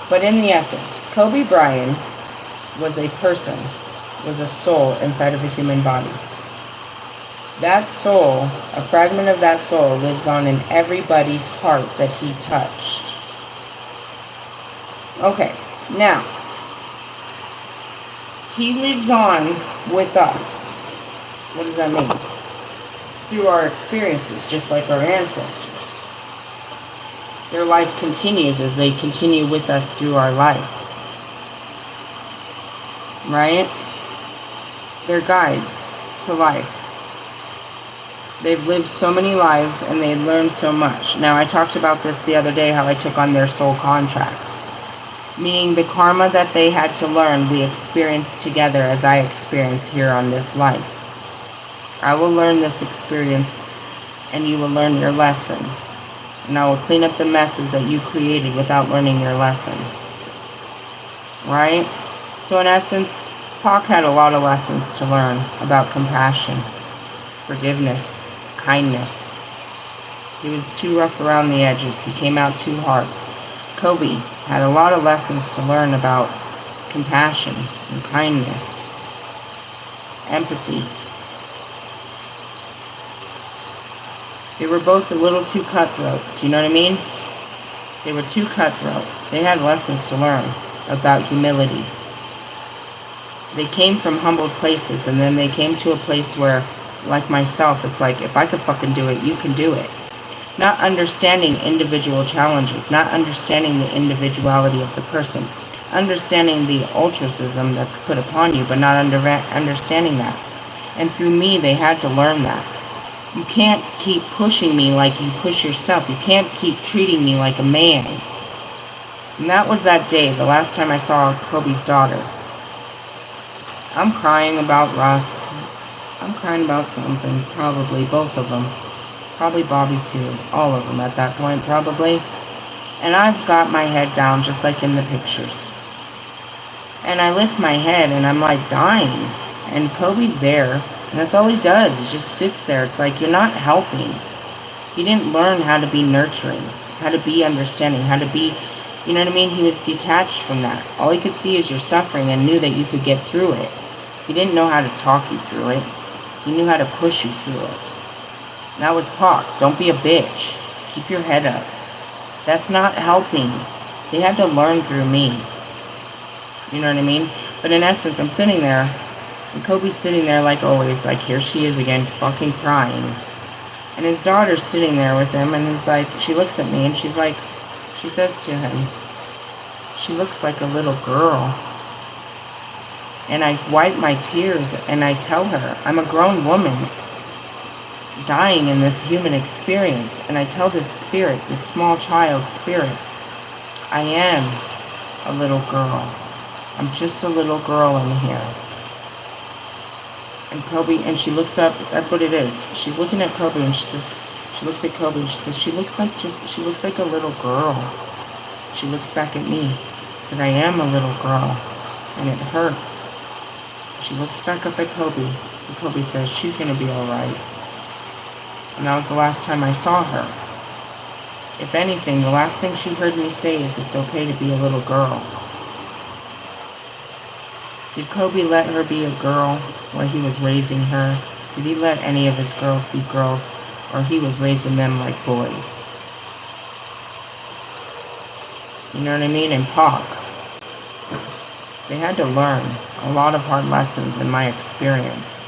But in the essence, Kobe Bryant was a person, was a soul inside of a human body. That soul, a fragment of that soul, lives on in everybody's heart that he touched. Okay, now, he lives on with us. What does that mean? Through our experiences, just like our ancestors. Their life continues as they continue with us through our life. Right? They're guides to life. They've lived so many lives and they learned so much. Now, I talked about this the other day, how I took on their soul contracts. Meaning the karma that they had to learn, we experience together as I experience here on this life. I will learn this experience and you will learn your lesson. And I will clean up the messes that you created without learning your lesson. Right? So in essence, Pac had a lot of lessons to learn about compassion, forgiveness, kindness. He was too rough around the edges. He came out too hard. Kobe Had a lot of lessons to learn about compassion and kindness, empathy. They were both a little too cutthroat. Do you know what I mean? They were too cutthroat. They had lessons to learn about humility. They came from humbled places, and then they came to a place where, like myself, it's like, if I could fucking do it, you can do it. Not understanding individual challenges, not understanding the individuality of the person, understanding the altruism that's put upon you, but not understanding that. And through me, they had to learn that. You can't keep pushing me like you push yourself. You can't keep treating me like a man. And that was that day, the last time I saw Kobe's daughter. I'm crying about Russ. I'm crying about something, probably both of them. Probably Bobby too. All of them at that point, probably. And I've got my head down just like in the pictures. And I lift my head and I'm like dying. And Kobe's there. And that's all he does. He just sits there. It's like, you're not helping. He didn't learn how to be nurturing, how to be understanding, how to be, you know what I mean? He was detached from that. All he could see is your suffering and knew that you could get through it. He didn't know how to talk you through it. He knew how to push you through it. And that was Pac. Don't be a bitch. Keep your head up. That's not helping. They had to learn through me. You know what I mean? But in essence, I'm sitting there, and Kobe's sitting there like always, like here she is again, fucking crying. And his daughter's sitting there with him, and he's like, she looks at me, and she's like, she says to him, she looks like a little girl. And I wipe my tears, and I tell her, I'm a grown woman dying in this human experience. And I tell this spirit, this small child spirit, I am a little girl. I'm just a little girl in here. And Kobe, and she looks up, that's what it is. She's looking at Kobe, and she says, she looks at Kobe, and she says, she looks like a little girl. She looks back at me, said, I am a little girl, and it hurts. She looks back up at Kobe, and Kobe says, she's going to be all right. And that was the last time I saw her. If anything, the last thing she heard me say is, it's okay to be a little girl. Did Kobe let her be a girl while he was raising her? Did he let any of his girls be girls, or he was raising them like boys? You know what I mean? And Pac, they had to learn a lot of hard lessons in my experience.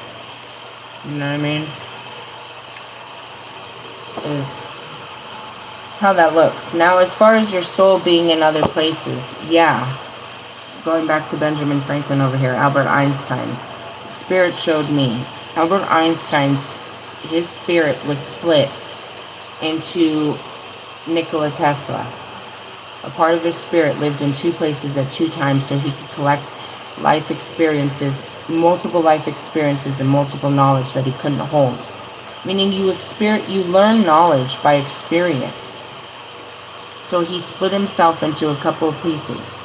You know what I mean? Is how that looks. Now, as far as your soul being in other places, yeah. Going back to Benjamin Franklin over here, Albert Einstein. Spirit showed me. Albert Einstein's, his spirit was split into Nikola Tesla. A part of his spirit lived in two places at two times so he could collect life experiences, multiple life experiences and multiple knowledge that he couldn't hold. Meaning you learn knowledge by experience. So he split himself into a couple of pieces.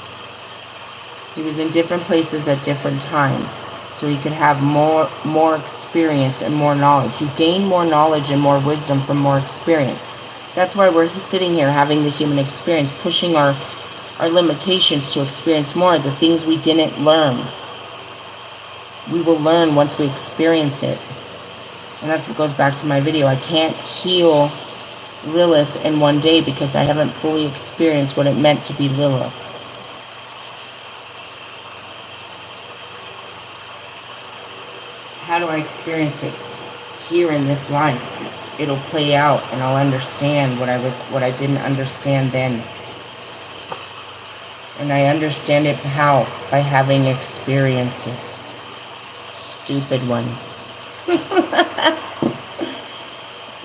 He was in different places at different times, so he could have more experience and more knowledge. You gain more knowledge and more wisdom from more experience. That's why we're sitting here having the human experience, pushing our limitations to experience more, the things we didn't learn. We will learn once we experience it. And that's what goes back to my video. I can't heal Lilith in one day because I haven't fully experienced what it meant to be Lilith. How do I experience it? Here in this life. It'll play out and I'll understand what I didn't understand then. And I understand it how? By having experiences. Stupid ones.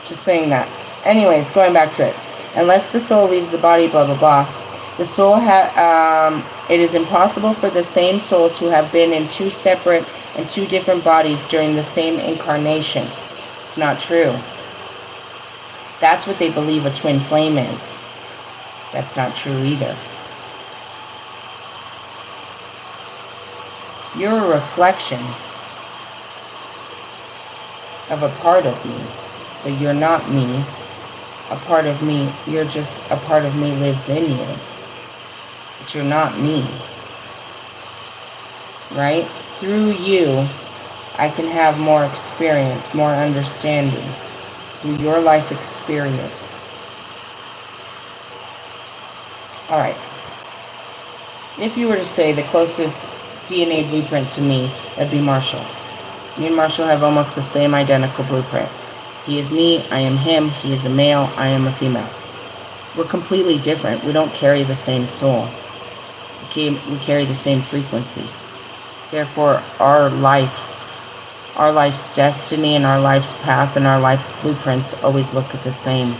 Just saying that. Anyways, going back to it. Unless the soul leaves the body, blah, blah, blah. The soul, it is impossible for the same soul to have been in two separate and two different bodies during the same incarnation. It's not true. That's what they believe a twin flame is. That's not true either. You're a reflection of a part of me, but you're not me. A part of me, you're just a part of me lives in you. but you're not me. Right? Through you, I can have more experience, more understanding. Through your life experience. Alright. If you were to say the closest DNA blueprint to me, that'd be Marshall. Me and Marshall have almost the same identical blueprint. He is me, I am him, he is a male, I am a female. We're completely different. We don't carry the same soul. We carry the same frequency. Therefore, our life's destiny and our life's path and our life's blueprints always look the same.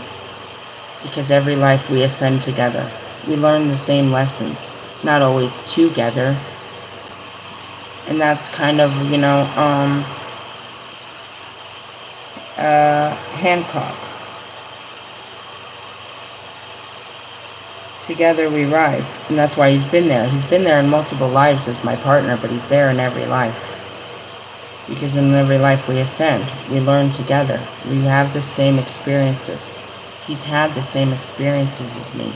Because every life we ascend together. We learn the same lessons. Not always together. And that's kind of, Hancock. Together we rise. And that's why he's been there. He's been there in multiple lives as my partner, but he's there in every life. Because in every life we ascend. We learn together. We have the same experiences. He's had the same experiences as me.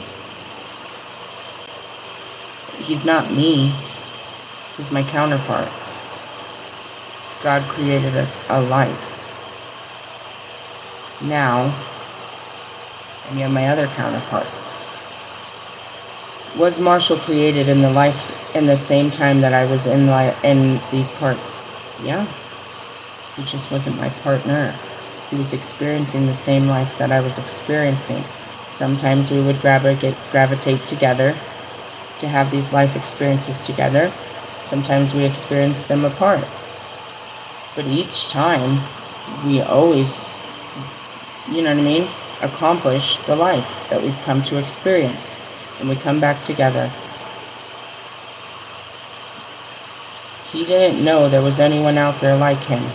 He's not me. He's my counterpart. God created us alike. Now, and you have my other counterparts. Was Marshall created in the same time that I was in these parts? Yeah. He just wasn't my partner. He was experiencing the same life that I was experiencing. Sometimes we would gravitate together to have these life experiences together. Sometimes we experience them apart. But each time, we always, accomplish the life that we've come to experience. And we come back together. He didn't know there was anyone out there like him.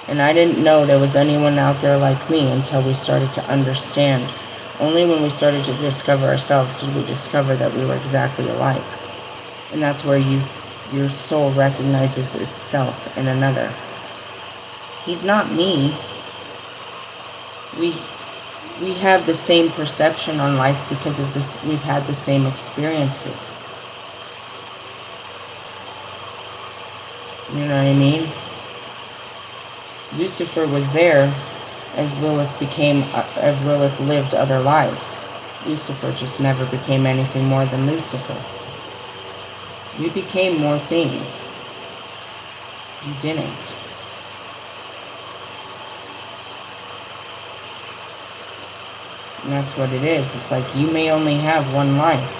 And I didn't know there was anyone out there like me until we started to understand. Only when we started to discover ourselves did we discover that we were exactly alike. And that's where your soul recognizes itself in another. He's not me. We have the same perception on life because of this. We've had the same experiences. You know what I mean? Lucifer was there as Lilith lived other lives. Lucifer just never became anything more than Lucifer. We became more things. You didn't. And that's what it is. It's like you may only have one life.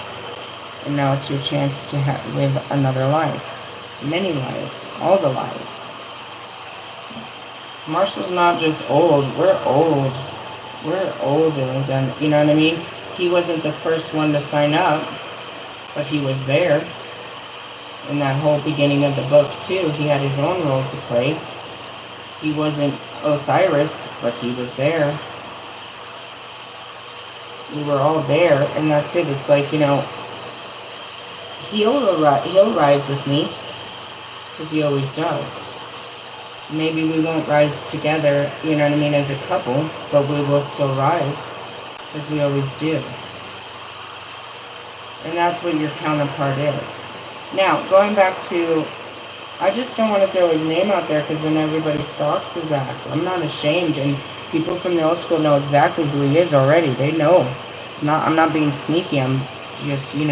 And now it's your chance to live another life. Many lives. All the lives. Marshall's not just old. We're old. We're older than, you know what I mean? He wasn't the first one to sign up. But he was there. In that whole beginning of the book, too. He had his own role to play. He wasn't Osiris, but he was there. We were all there, and that's it. It's like, he'll rise with me, because he always does. Maybe we won't rise together, as a couple, but we will still rise, as we always do. And that's what your counterpart is. Now, going back to, I just don't want to throw his name out there, because then everybody stalks his ass. I'm not ashamed, and people from the old school know exactly who he is already. They know. I'm not being sneaky. I'm just, he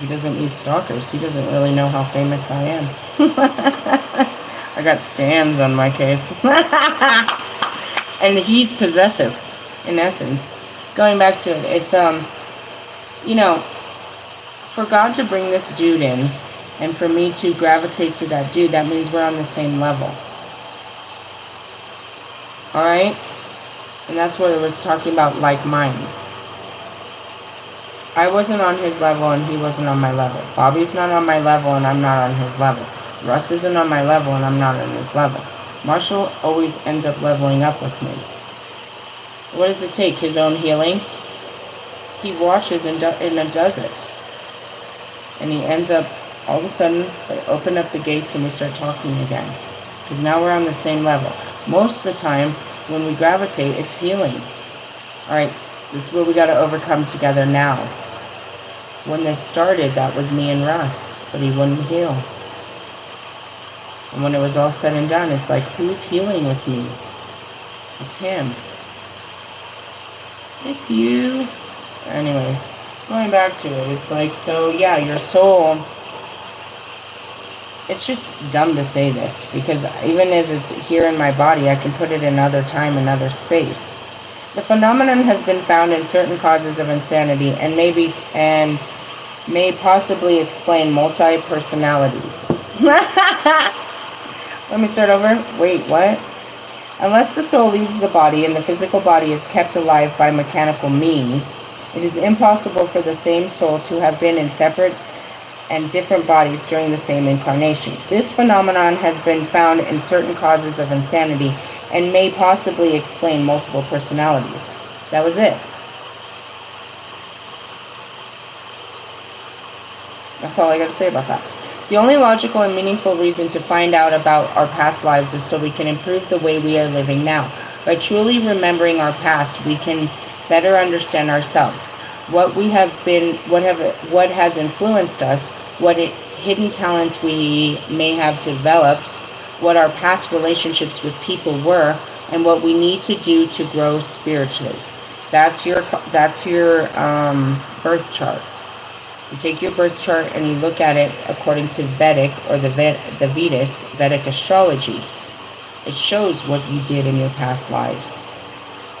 doesn't need stalkers. He doesn't really know how famous I am. I got stands on my case. And he's possessive, in essence. Going back to it, it's, for God to bring this dude in, and for me to gravitate to that dude, that means we're on the same level. Alright? And that's what it was talking about, like minds. I wasn't on his level and he wasn't on my level. Bobby's not on my level and I'm not on his level. Russ isn't on my level and I'm not on his level. Marshall always ends up leveling up with me. What does it take? His own healing? He watches and does it. And he ends up, all of a sudden, they open up the gates and we start talking again. Because now we're on the same level. Most of the time, when we gravitate, it's healing. Alright, this is what we got to overcome together now. When this started, that was me and Russ, but he wouldn't heal. And when it was all said and done, it's like, who's healing with me? It's him. It's you. Anyways, going back to it, it's like, so yeah, your soul, it's just dumb to say this, because even as it's here in my body, I can put it in other time, another space. The phenomenon has been found in certain causes of insanity and may possibly explain multi-personalities. Let me start over. Wait, what? Unless the soul leaves the body and the physical body is kept alive by mechanical means, it is impossible for the same soul to have been in separate and different bodies during the same incarnation. This phenomenon has been found in certain causes of insanity and may possibly explain multiple personalities. That was it. That's all I got to say about that. The only logical and meaningful reason to find out about our past lives is so we can improve the way we are living now. By truly remembering our past, we can better understand ourselves, what we have been, what has influenced us, what hidden talents we may have developed, what our past relationships with people were, and what we need to do to grow spiritually. That's your birth chart. You take your birth chart and you look at it according to Vedic, or the Vedic astrology. It shows what you did in your past lives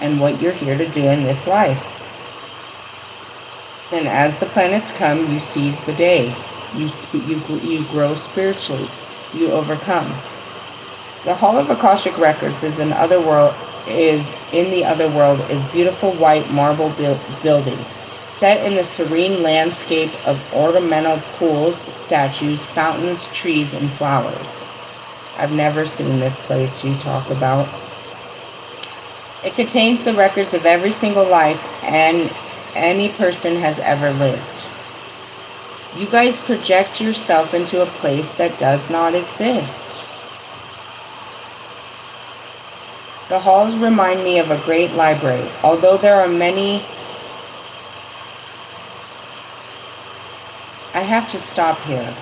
and what you're here to do in this life. And as the planets come, you seize the day. You grow spiritually. You overcome. The Hall of Akashic Records is in the other world is beautiful white marble building, set in the serene landscape of ornamental pools, statues, fountains, trees, and flowers. I've never seen this place you talk about. It contains the records of every single life and any person has ever lived. You guys project yourself into a place that does not exist. The halls remind me of a great library, although there are many. I have to stop here.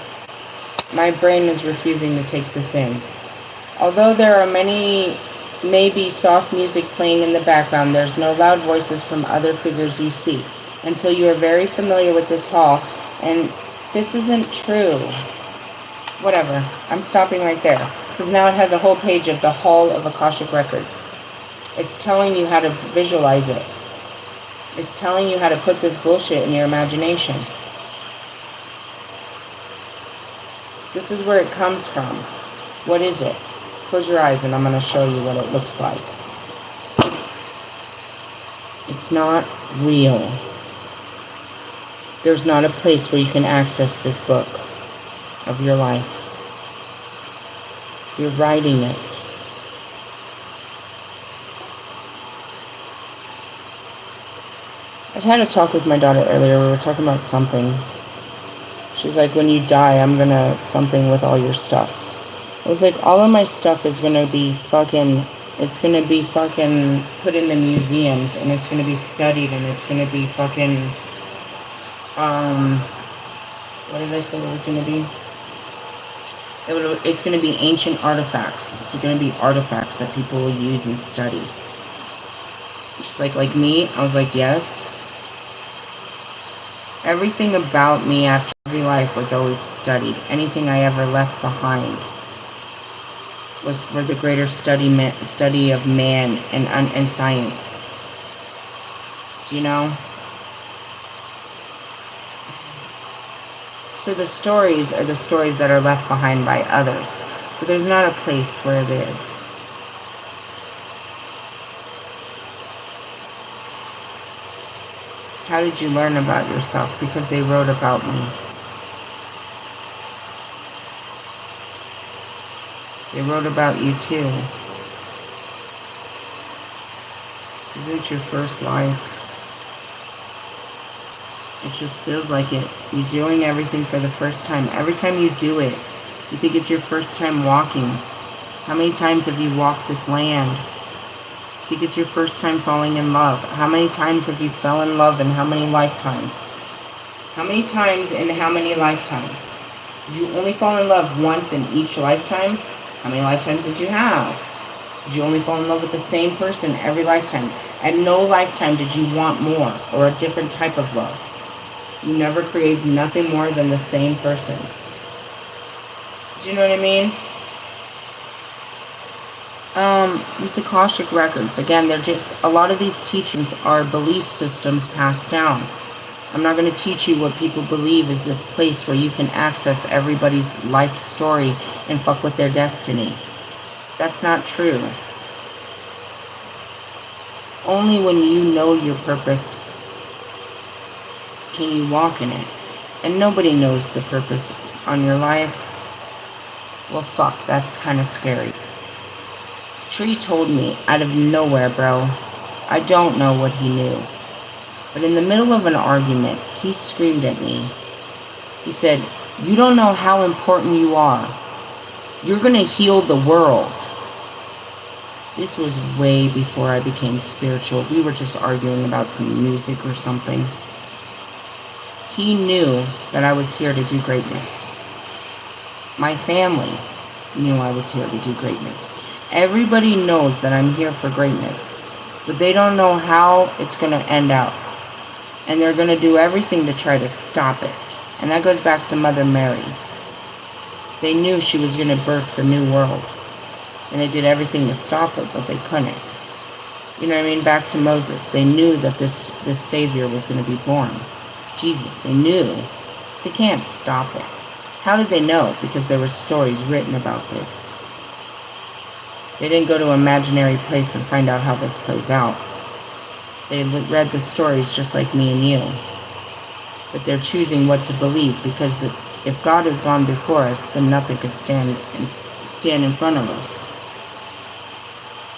My brain is refusing to take this in. Although there are many, maybe soft music playing in the background, there's no loud voices from other figures you see, until you are very familiar with this hall, and this isn't true. Whatever, I'm stopping right there, because now it has a whole page of the Hall of Akashic Records. It's telling you how to visualize it. It's telling you how to put this bullshit in your imagination. This is where it comes from. What is it? Close your eyes and I'm going to show you what it looks like. It's not real. There's not a place where you can access this book of your life. You're writing it. I had a talk with my daughter earlier. We were talking about something. She's like, when you die, I'm gonna something with all your stuff. I was like, all of my stuff is gonna be fucking, it's gonna be fucking put in the museums, and it's gonna be studied, and it's gonna be fucking, what did I say it was gonna be? It's gonna be ancient artifacts. It's gonna be artifacts that people will use and study. She's like me? I was like, yes. Everything about me after every life was always studied. Anything I ever left behind was for the greater study of man and science. Do you know? So the stories are the stories that are left behind by others, but there's not a place where it is. How did you learn about yourself? Because they wrote about me. They wrote about you too. This isn't your first life. It just feels like it. You're doing everything for the first time. Every time you do it, you think it's your first time walking. How many times have you walked this land? I think it's your first time falling in love. How many times have you fell in love and how many lifetimes? How many times in how many lifetimes? Did you only fall in love once in each lifetime? How many lifetimes did you have? Did you only fall in love with the same person every lifetime? At no lifetime did you want more or a different type of love. You never craved nothing more than the same person. Do you know what I mean? These Akashic records, again, they're just, a lot of these teachings are belief systems passed down. I'm not going to teach you what people believe is this place where you can access everybody's life story and fuck with their destiny. That's not true. Only when you know your purpose can you walk in it. And nobody knows the purpose on your life. Well, fuck, that's kind of scary. Tree told me out of nowhere, bro. I don't know what he knew. But in the middle of an argument, he screamed at me. He said, "You don't know how important you are. You're going to heal the world." This was way before I became spiritual. We were just arguing about some music or something. He knew that I was here to do greatness. My family knew I was here to do greatness. Everybody knows that I'm here for greatness, but they don't know how it's going to end out. And they're going to do everything to try to stop it. And that goes back to Mother Mary. They knew she was going to birth the new world. And they did everything to stop it, but they couldn't. You know what I mean? Back to Moses. They knew that this Savior was going to be born. Jesus, they knew. They can't stop it. How did they know? Because there were stories written about this. They didn't go to an imaginary place and find out how this plays out. They read the stories just like me and you. But they're choosing what to believe, because if God has gone before us, then nothing could stand in front of us.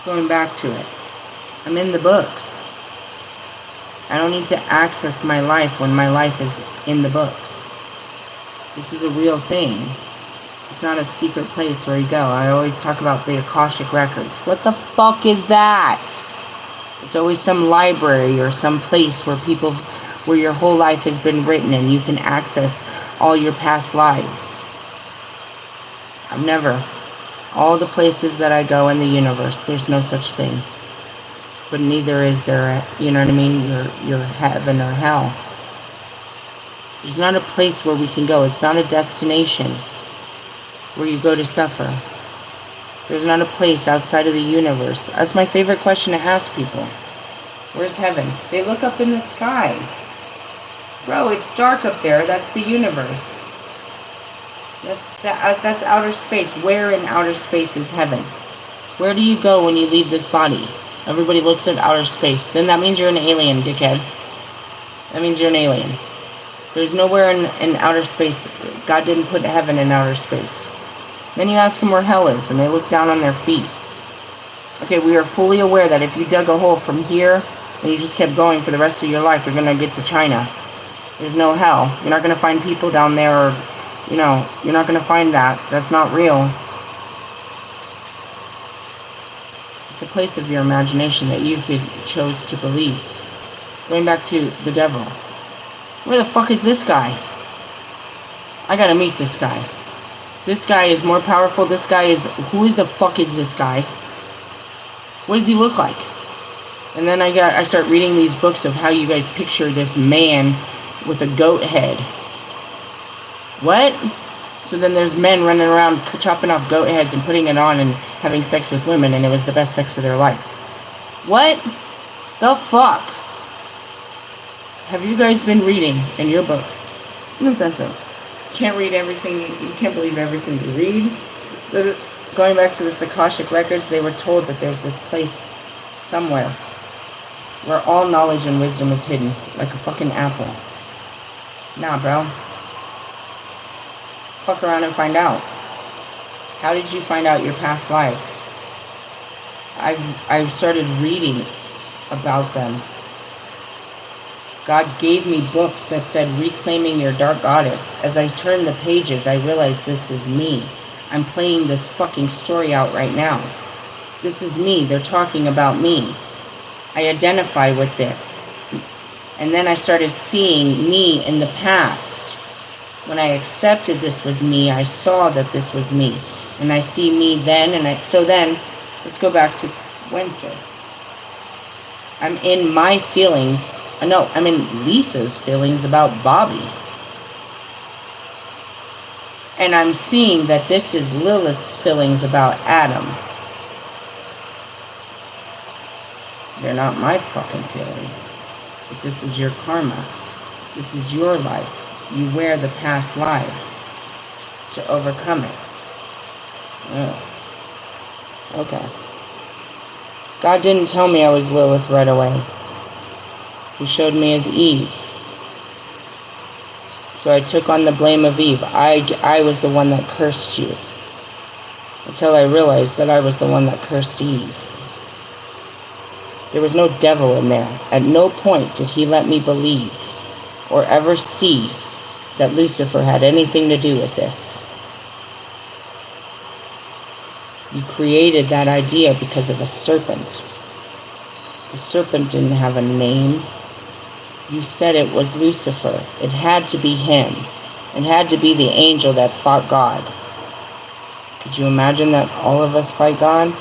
Going back to it, I'm in the books. I don't need to access my life when my life is in the books. This is a real thing. It's not a secret place where you go. I always talk about the Akashic records. What the fuck is that? It's always some library or some place where your whole life has been written and you can access all your past lives. I've never. All the places that I go in the universe, there's no such thing. But neither is there, you know what I mean, your heaven or hell. There's not a place where we can go. It's not a destination where you go to suffer. There's not a place outside of the universe. That's my favorite question to ask people. Where's heaven? They look up in the sky. Bro, it's dark up there. That's the universe. That's outer space. Where in outer space is heaven? Where do you go when you leave this body? Everybody looks at outer space. Then that means you're an alien, dickhead. That means you're an alien. There's nowhere in outer space. God didn't put heaven in outer space. Then you ask them where hell is, and they look down on their feet. Okay, we are fully aware that if you dug a hole from here, and you just kept going for the rest of your life, you're going to get to China. There's no hell. You're not going to find people down there, or, you know, you're not going to find that. That's not real. It's a place of your imagination that you chose to believe. Going back to the devil. Where the fuck is this guy? I gotta meet this guy. This guy is more powerful. This guy is... Who the fuck is this guy? What does he look like? And then I start reading these books of how you guys picture this man with a goat head. What? So then there's men running around chopping off goat heads and putting it on and having sex with women, and it was the best sex of their life. What the fuck? Have you guys been reading in your books? In the sense of, can't read everything, you can't believe everything you read. But going back to the Akashic records, they were told that there's this place somewhere where all knowledge and wisdom is hidden, like a fucking apple. Nah, bro. Fuck around and find out. How did you find out your past lives? I started reading about them. God gave me books that said Reclaiming Your Dark Goddess. As I turned the pages, I realized this is me. I'm playing this fucking story out right now. This is me. They're talking about me. I identify with this. And then I started seeing me in the past. When I accepted this was me, I saw that this was me. And I see me then, so then, let's go back to Wednesday. I'm in my feelings. No, I'm in Lisa's feelings about Bobby. And I'm seeing that this is Lilith's feelings about Adam. They're not my fucking feelings. But this is your karma. This is your life. You wear the past lives to overcome it. Oh. Okay. God didn't tell me I was Lilith right away. He showed me as Eve. So I took on the blame of Eve. I was the one that cursed you. Until I realized that I was the one that cursed Eve. There was no devil in there. At no point did he let me believe or ever see that Lucifer had anything to do with this. You created that idea because of a serpent. The serpent didn't have a name. You said it was Lucifer. It had to be him. It had to be the angel that fought God. Could you imagine that all of us fight God?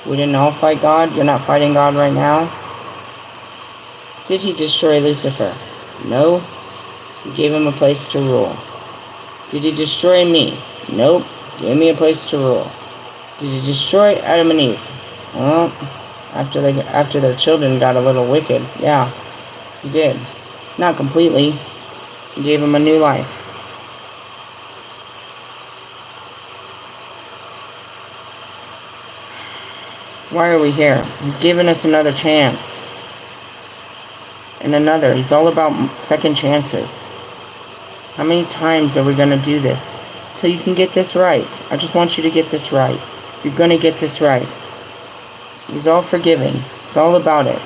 We didn't all fight God? You're not fighting God right now? Did he destroy Lucifer? No. He gave him a place to rule. Did he destroy me? Nope. Gave me a place to rule. Did he destroy Adam and Eve? Well, after their children got a little wicked, yeah, he did. Not completely. He gave them a new life. Why are we here? He's given us another chance. And another. He's all about second chances. How many times are we going to do this? Till you can get this right. I just want you to get this right. You're going to get this right. He's all forgiving. It's all about it.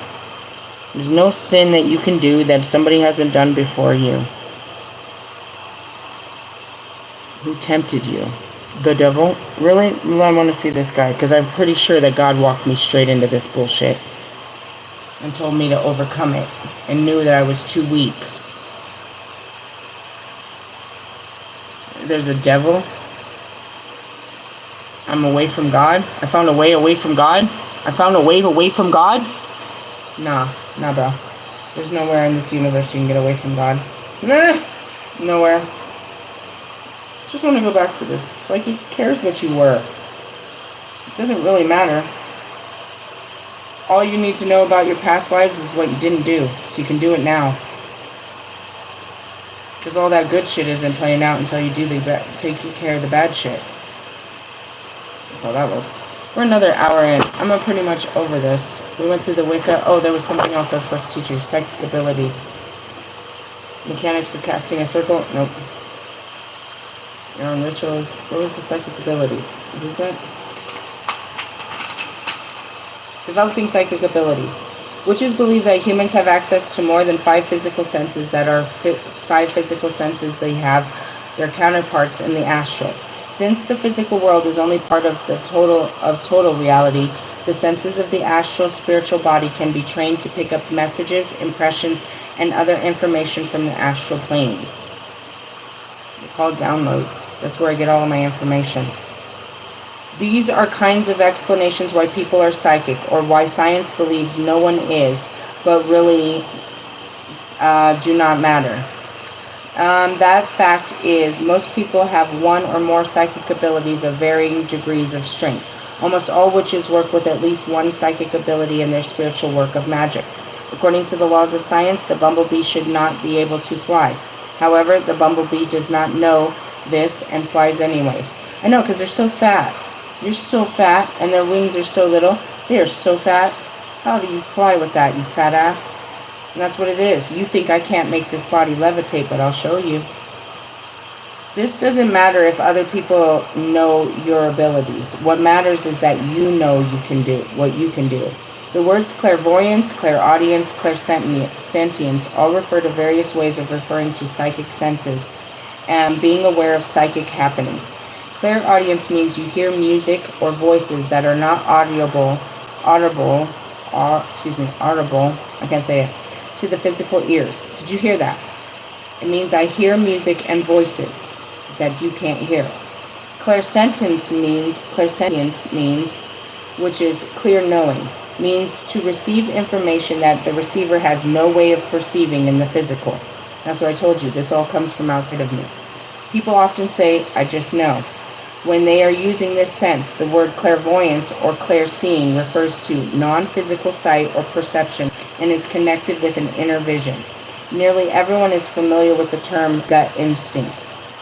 There's no sin that you can do that somebody hasn't done before you. Who tempted you? The devil? Really? I want to see this guy, because I'm pretty sure that God walked me straight into this bullshit and told me to overcome it and knew that I was too weak. There's a devil. I'm away from God. I found a way away from God. I found a way away from God. Nah, bro. There's nowhere in this universe you can get away from God. Nah, nowhere. Just want to go back to this. It's like, who cares what you were? It doesn't really matter. All you need to know about your past lives is what you didn't do, so you can do it now. Because all that good shit isn't playing out until you do take care of the bad shit. That's how that looks. We're another hour in. I'm pretty much over this. We went through the Wicca. Oh, there was something else I was supposed to teach you. Psychic abilities. Mechanics of casting a circle. Nope. Your own rituals. What was the psychic abilities? Is this it? Developing psychic abilities. Witches believe that humans have access to more than 5 physical senses that are 5 physical senses they have their counterparts in the astral. Since the physical world is only part of the total reality, the senses of the astral spiritual body can be trained to pick up messages, impressions, and other information from the astral planes. They're called downloads. That's where I get all of my information. These are kinds of explanations why people are psychic, or why science believes no one is, but really do not matter. That fact is, most people have one or more psychic abilities of varying degrees of strength. Almost all witches work with at least one psychic ability in their spiritual work of magic. According to the laws of science, the bumblebee should not be able to fly. However, the bumblebee does not know this and flies anyways. I know, because they're so fat. You're so fat, and their wings are so little. They are so fat. How do you fly with that, you fat ass? And that's what it is. You think I can't make this body levitate, but I'll show you. This doesn't matter if other people know your abilities. What matters is that you know you can do what you can do. The words clairvoyance, clairaudience, clairsentience all refer to various ways of referring to psychic senses and being aware of psychic happenings. Clairaudience means you hear music or voices that are not audible, I can't say it, to the physical ears. Did you hear that? It means I hear music and voices that you can't hear. Clairsentience means, which is clear knowing, means to receive information that the receiver has no way of perceiving in the physical. That's what I told you. This all comes from outside of me. People often say, I just know. When they are using this sense, the word clairvoyance or clairseeing refers to non-physical sight or perception and is connected with an inner vision. Nearly everyone is familiar with the term gut instinct.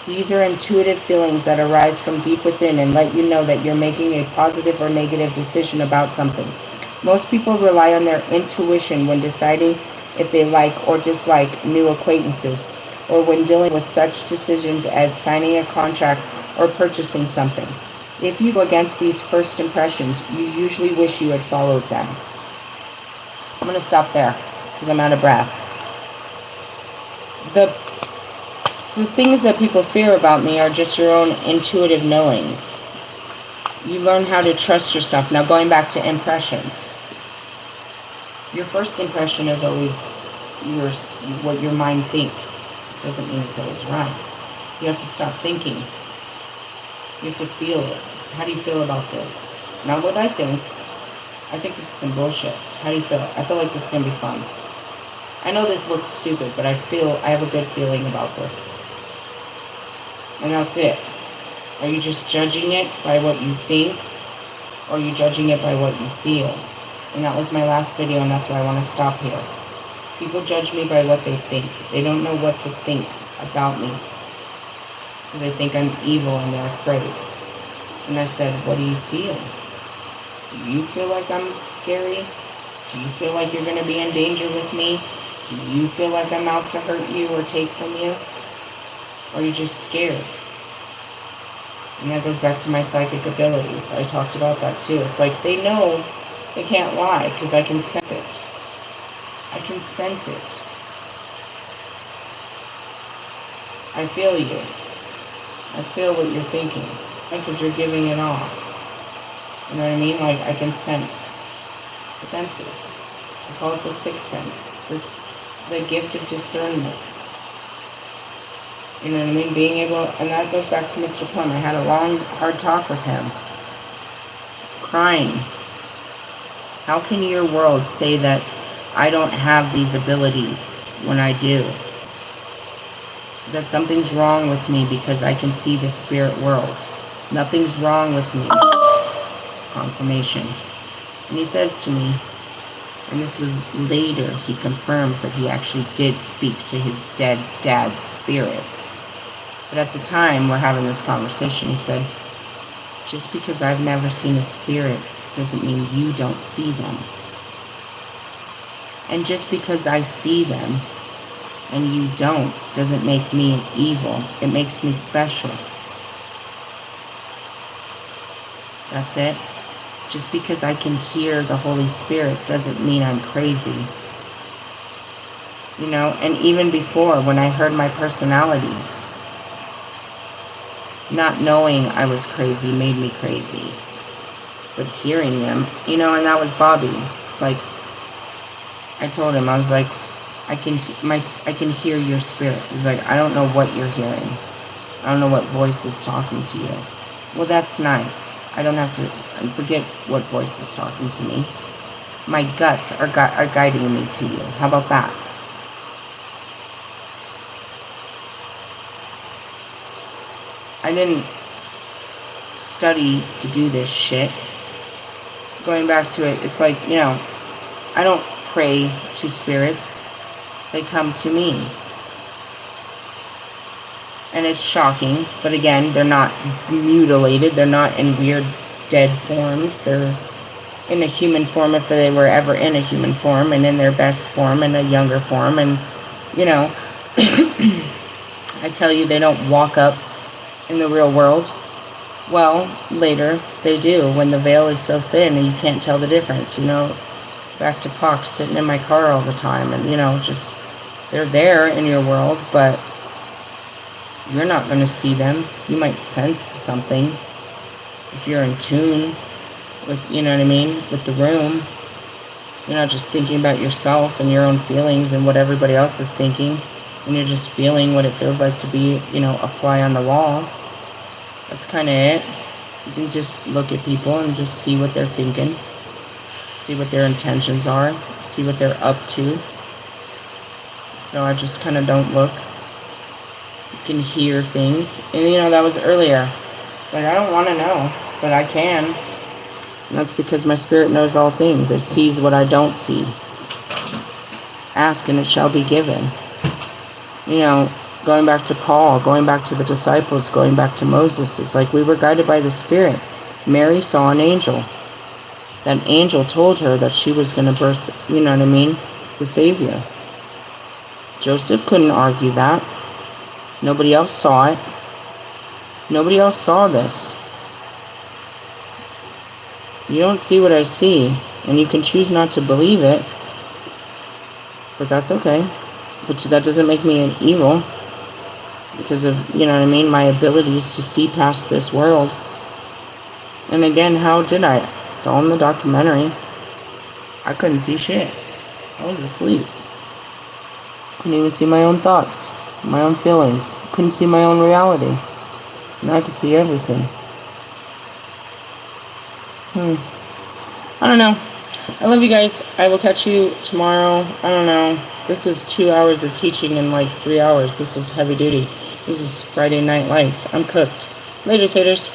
These are intuitive feelings that arise from deep within and let you know that you're making a positive or negative decision about something. Most people rely on their intuition when deciding if they like or dislike new acquaintances, or when dealing with such decisions as signing a contract or purchasing something. If you go against these first impressions, you usually wish you had followed them. I'm going to stop there because I'm out of breath. The things that people fear about me are just your own intuitive knowings. You learn how to trust yourself. Now, going back to impressions. Your first impression is always what your mind thinks. Doesn't mean it's always right. You have to stop thinking. You have to feel it. How do you feel about this? Not what I think. I think this is some bullshit. How do you feel? I feel like this is going to be fun. I know this looks stupid, but I have a good feeling about this. And that's it. Are you just judging it by what you think? Or are you judging it by what you feel? And that was my last video, and that's why I want to stop here. People judge me by what they think. They don't know what to think about me. So they think I'm evil and they're afraid. And I said, what do you feel? Do you feel like I'm scary? Do you feel like you're going to be in danger with me? Do you feel like I'm out to hurt you or take from you? Or are you just scared? And that goes back to my psychic abilities. I talked about that too. It's like they know they can't lie because I can sense it. I can sense it. I feel you. I feel what you're thinking. Because you're giving it off. You know what I mean? Like, I can sense the senses. I call it the sixth sense. The gift of discernment. You know what I mean? Being able, and that goes back to Mr. Plum. I had a long, hard talk with him. Crying. How can your world say that I don't have these abilities when I do? That something's wrong with me because I can see the spirit world. Nothing's wrong with me. Confirmation. And he says to me, and this was later, he confirms that he actually did speak to his dead dad's spirit. But at the time we're having this conversation, he said, just because I've never seen a spirit doesn't mean you don't see them. And just because I see them and you don't doesn't make me evil. It makes me special. That's it. Just because I can hear the Holy Spirit doesn't mean I'm crazy. You know, and even before, when I heard my personalities, not knowing I was crazy made me crazy. But hearing them, you know, and that was Bobby. It's like, I told him, I was like, I can hear your spirit. He's like, I don't know what you're hearing. I don't know what voice is talking to you. Well, that's nice. I don't have to forget what voice is talking to me. My guts are guiding me to you. How about that? I didn't study to do this shit. Going back to it, it's like, you know, I don't pray to spirits. They come to me. And it's shocking, but again, they're not mutilated. They're not in weird dead forms. They're in a human form if they were ever in a human form, and in their best form, in a younger form. And, you know, I tell you, they don't walk up in the real world. Well, later they do, when the veil is so thin and you can't tell the difference, you know. Back to Pox, sitting in my car all the time, and, you know, just, they're there in your world, but you're not going to see them. You might sense something if you're in tune with, you know what I mean, with the room. You're not just thinking about yourself and your own feelings and what everybody else is thinking. And you're just feeling what it feels like to be, a fly on the wall. That's kind of it. You can just look at people and just see what they're thinking. See what their intentions are. See what they're up to. So I just kind of don't look. You can hear things. And, that was earlier. It's like, I don't want to know, but I can. And that's because my spirit knows all things. It sees what I don't see. Ask and it shall be given. Going back to Paul, going back to the disciples, going back to Moses, it's like we were guided by the Spirit. Mary saw an angel. That angel told her that she was going to birth, the Savior. Joseph couldn't argue that. Nobody else saw it. Nobody else saw this. You don't see what I see, and you can choose not to believe it, but that's okay. But that doesn't make me an evil. Because of, my abilities to see past this world. And again, how did I? It's all in the documentary. I couldn't see shit. I was asleep. Couldn't even see my own thoughts, my own feelings. Couldn't see my own reality. Now I could see everything. I don't know. I love you guys. I will catch you tomorrow. I don't know. This is 2 hours of teaching in like 3 hours. This is heavy duty. This is Friday Night Lights. I'm cooked. Later, haters.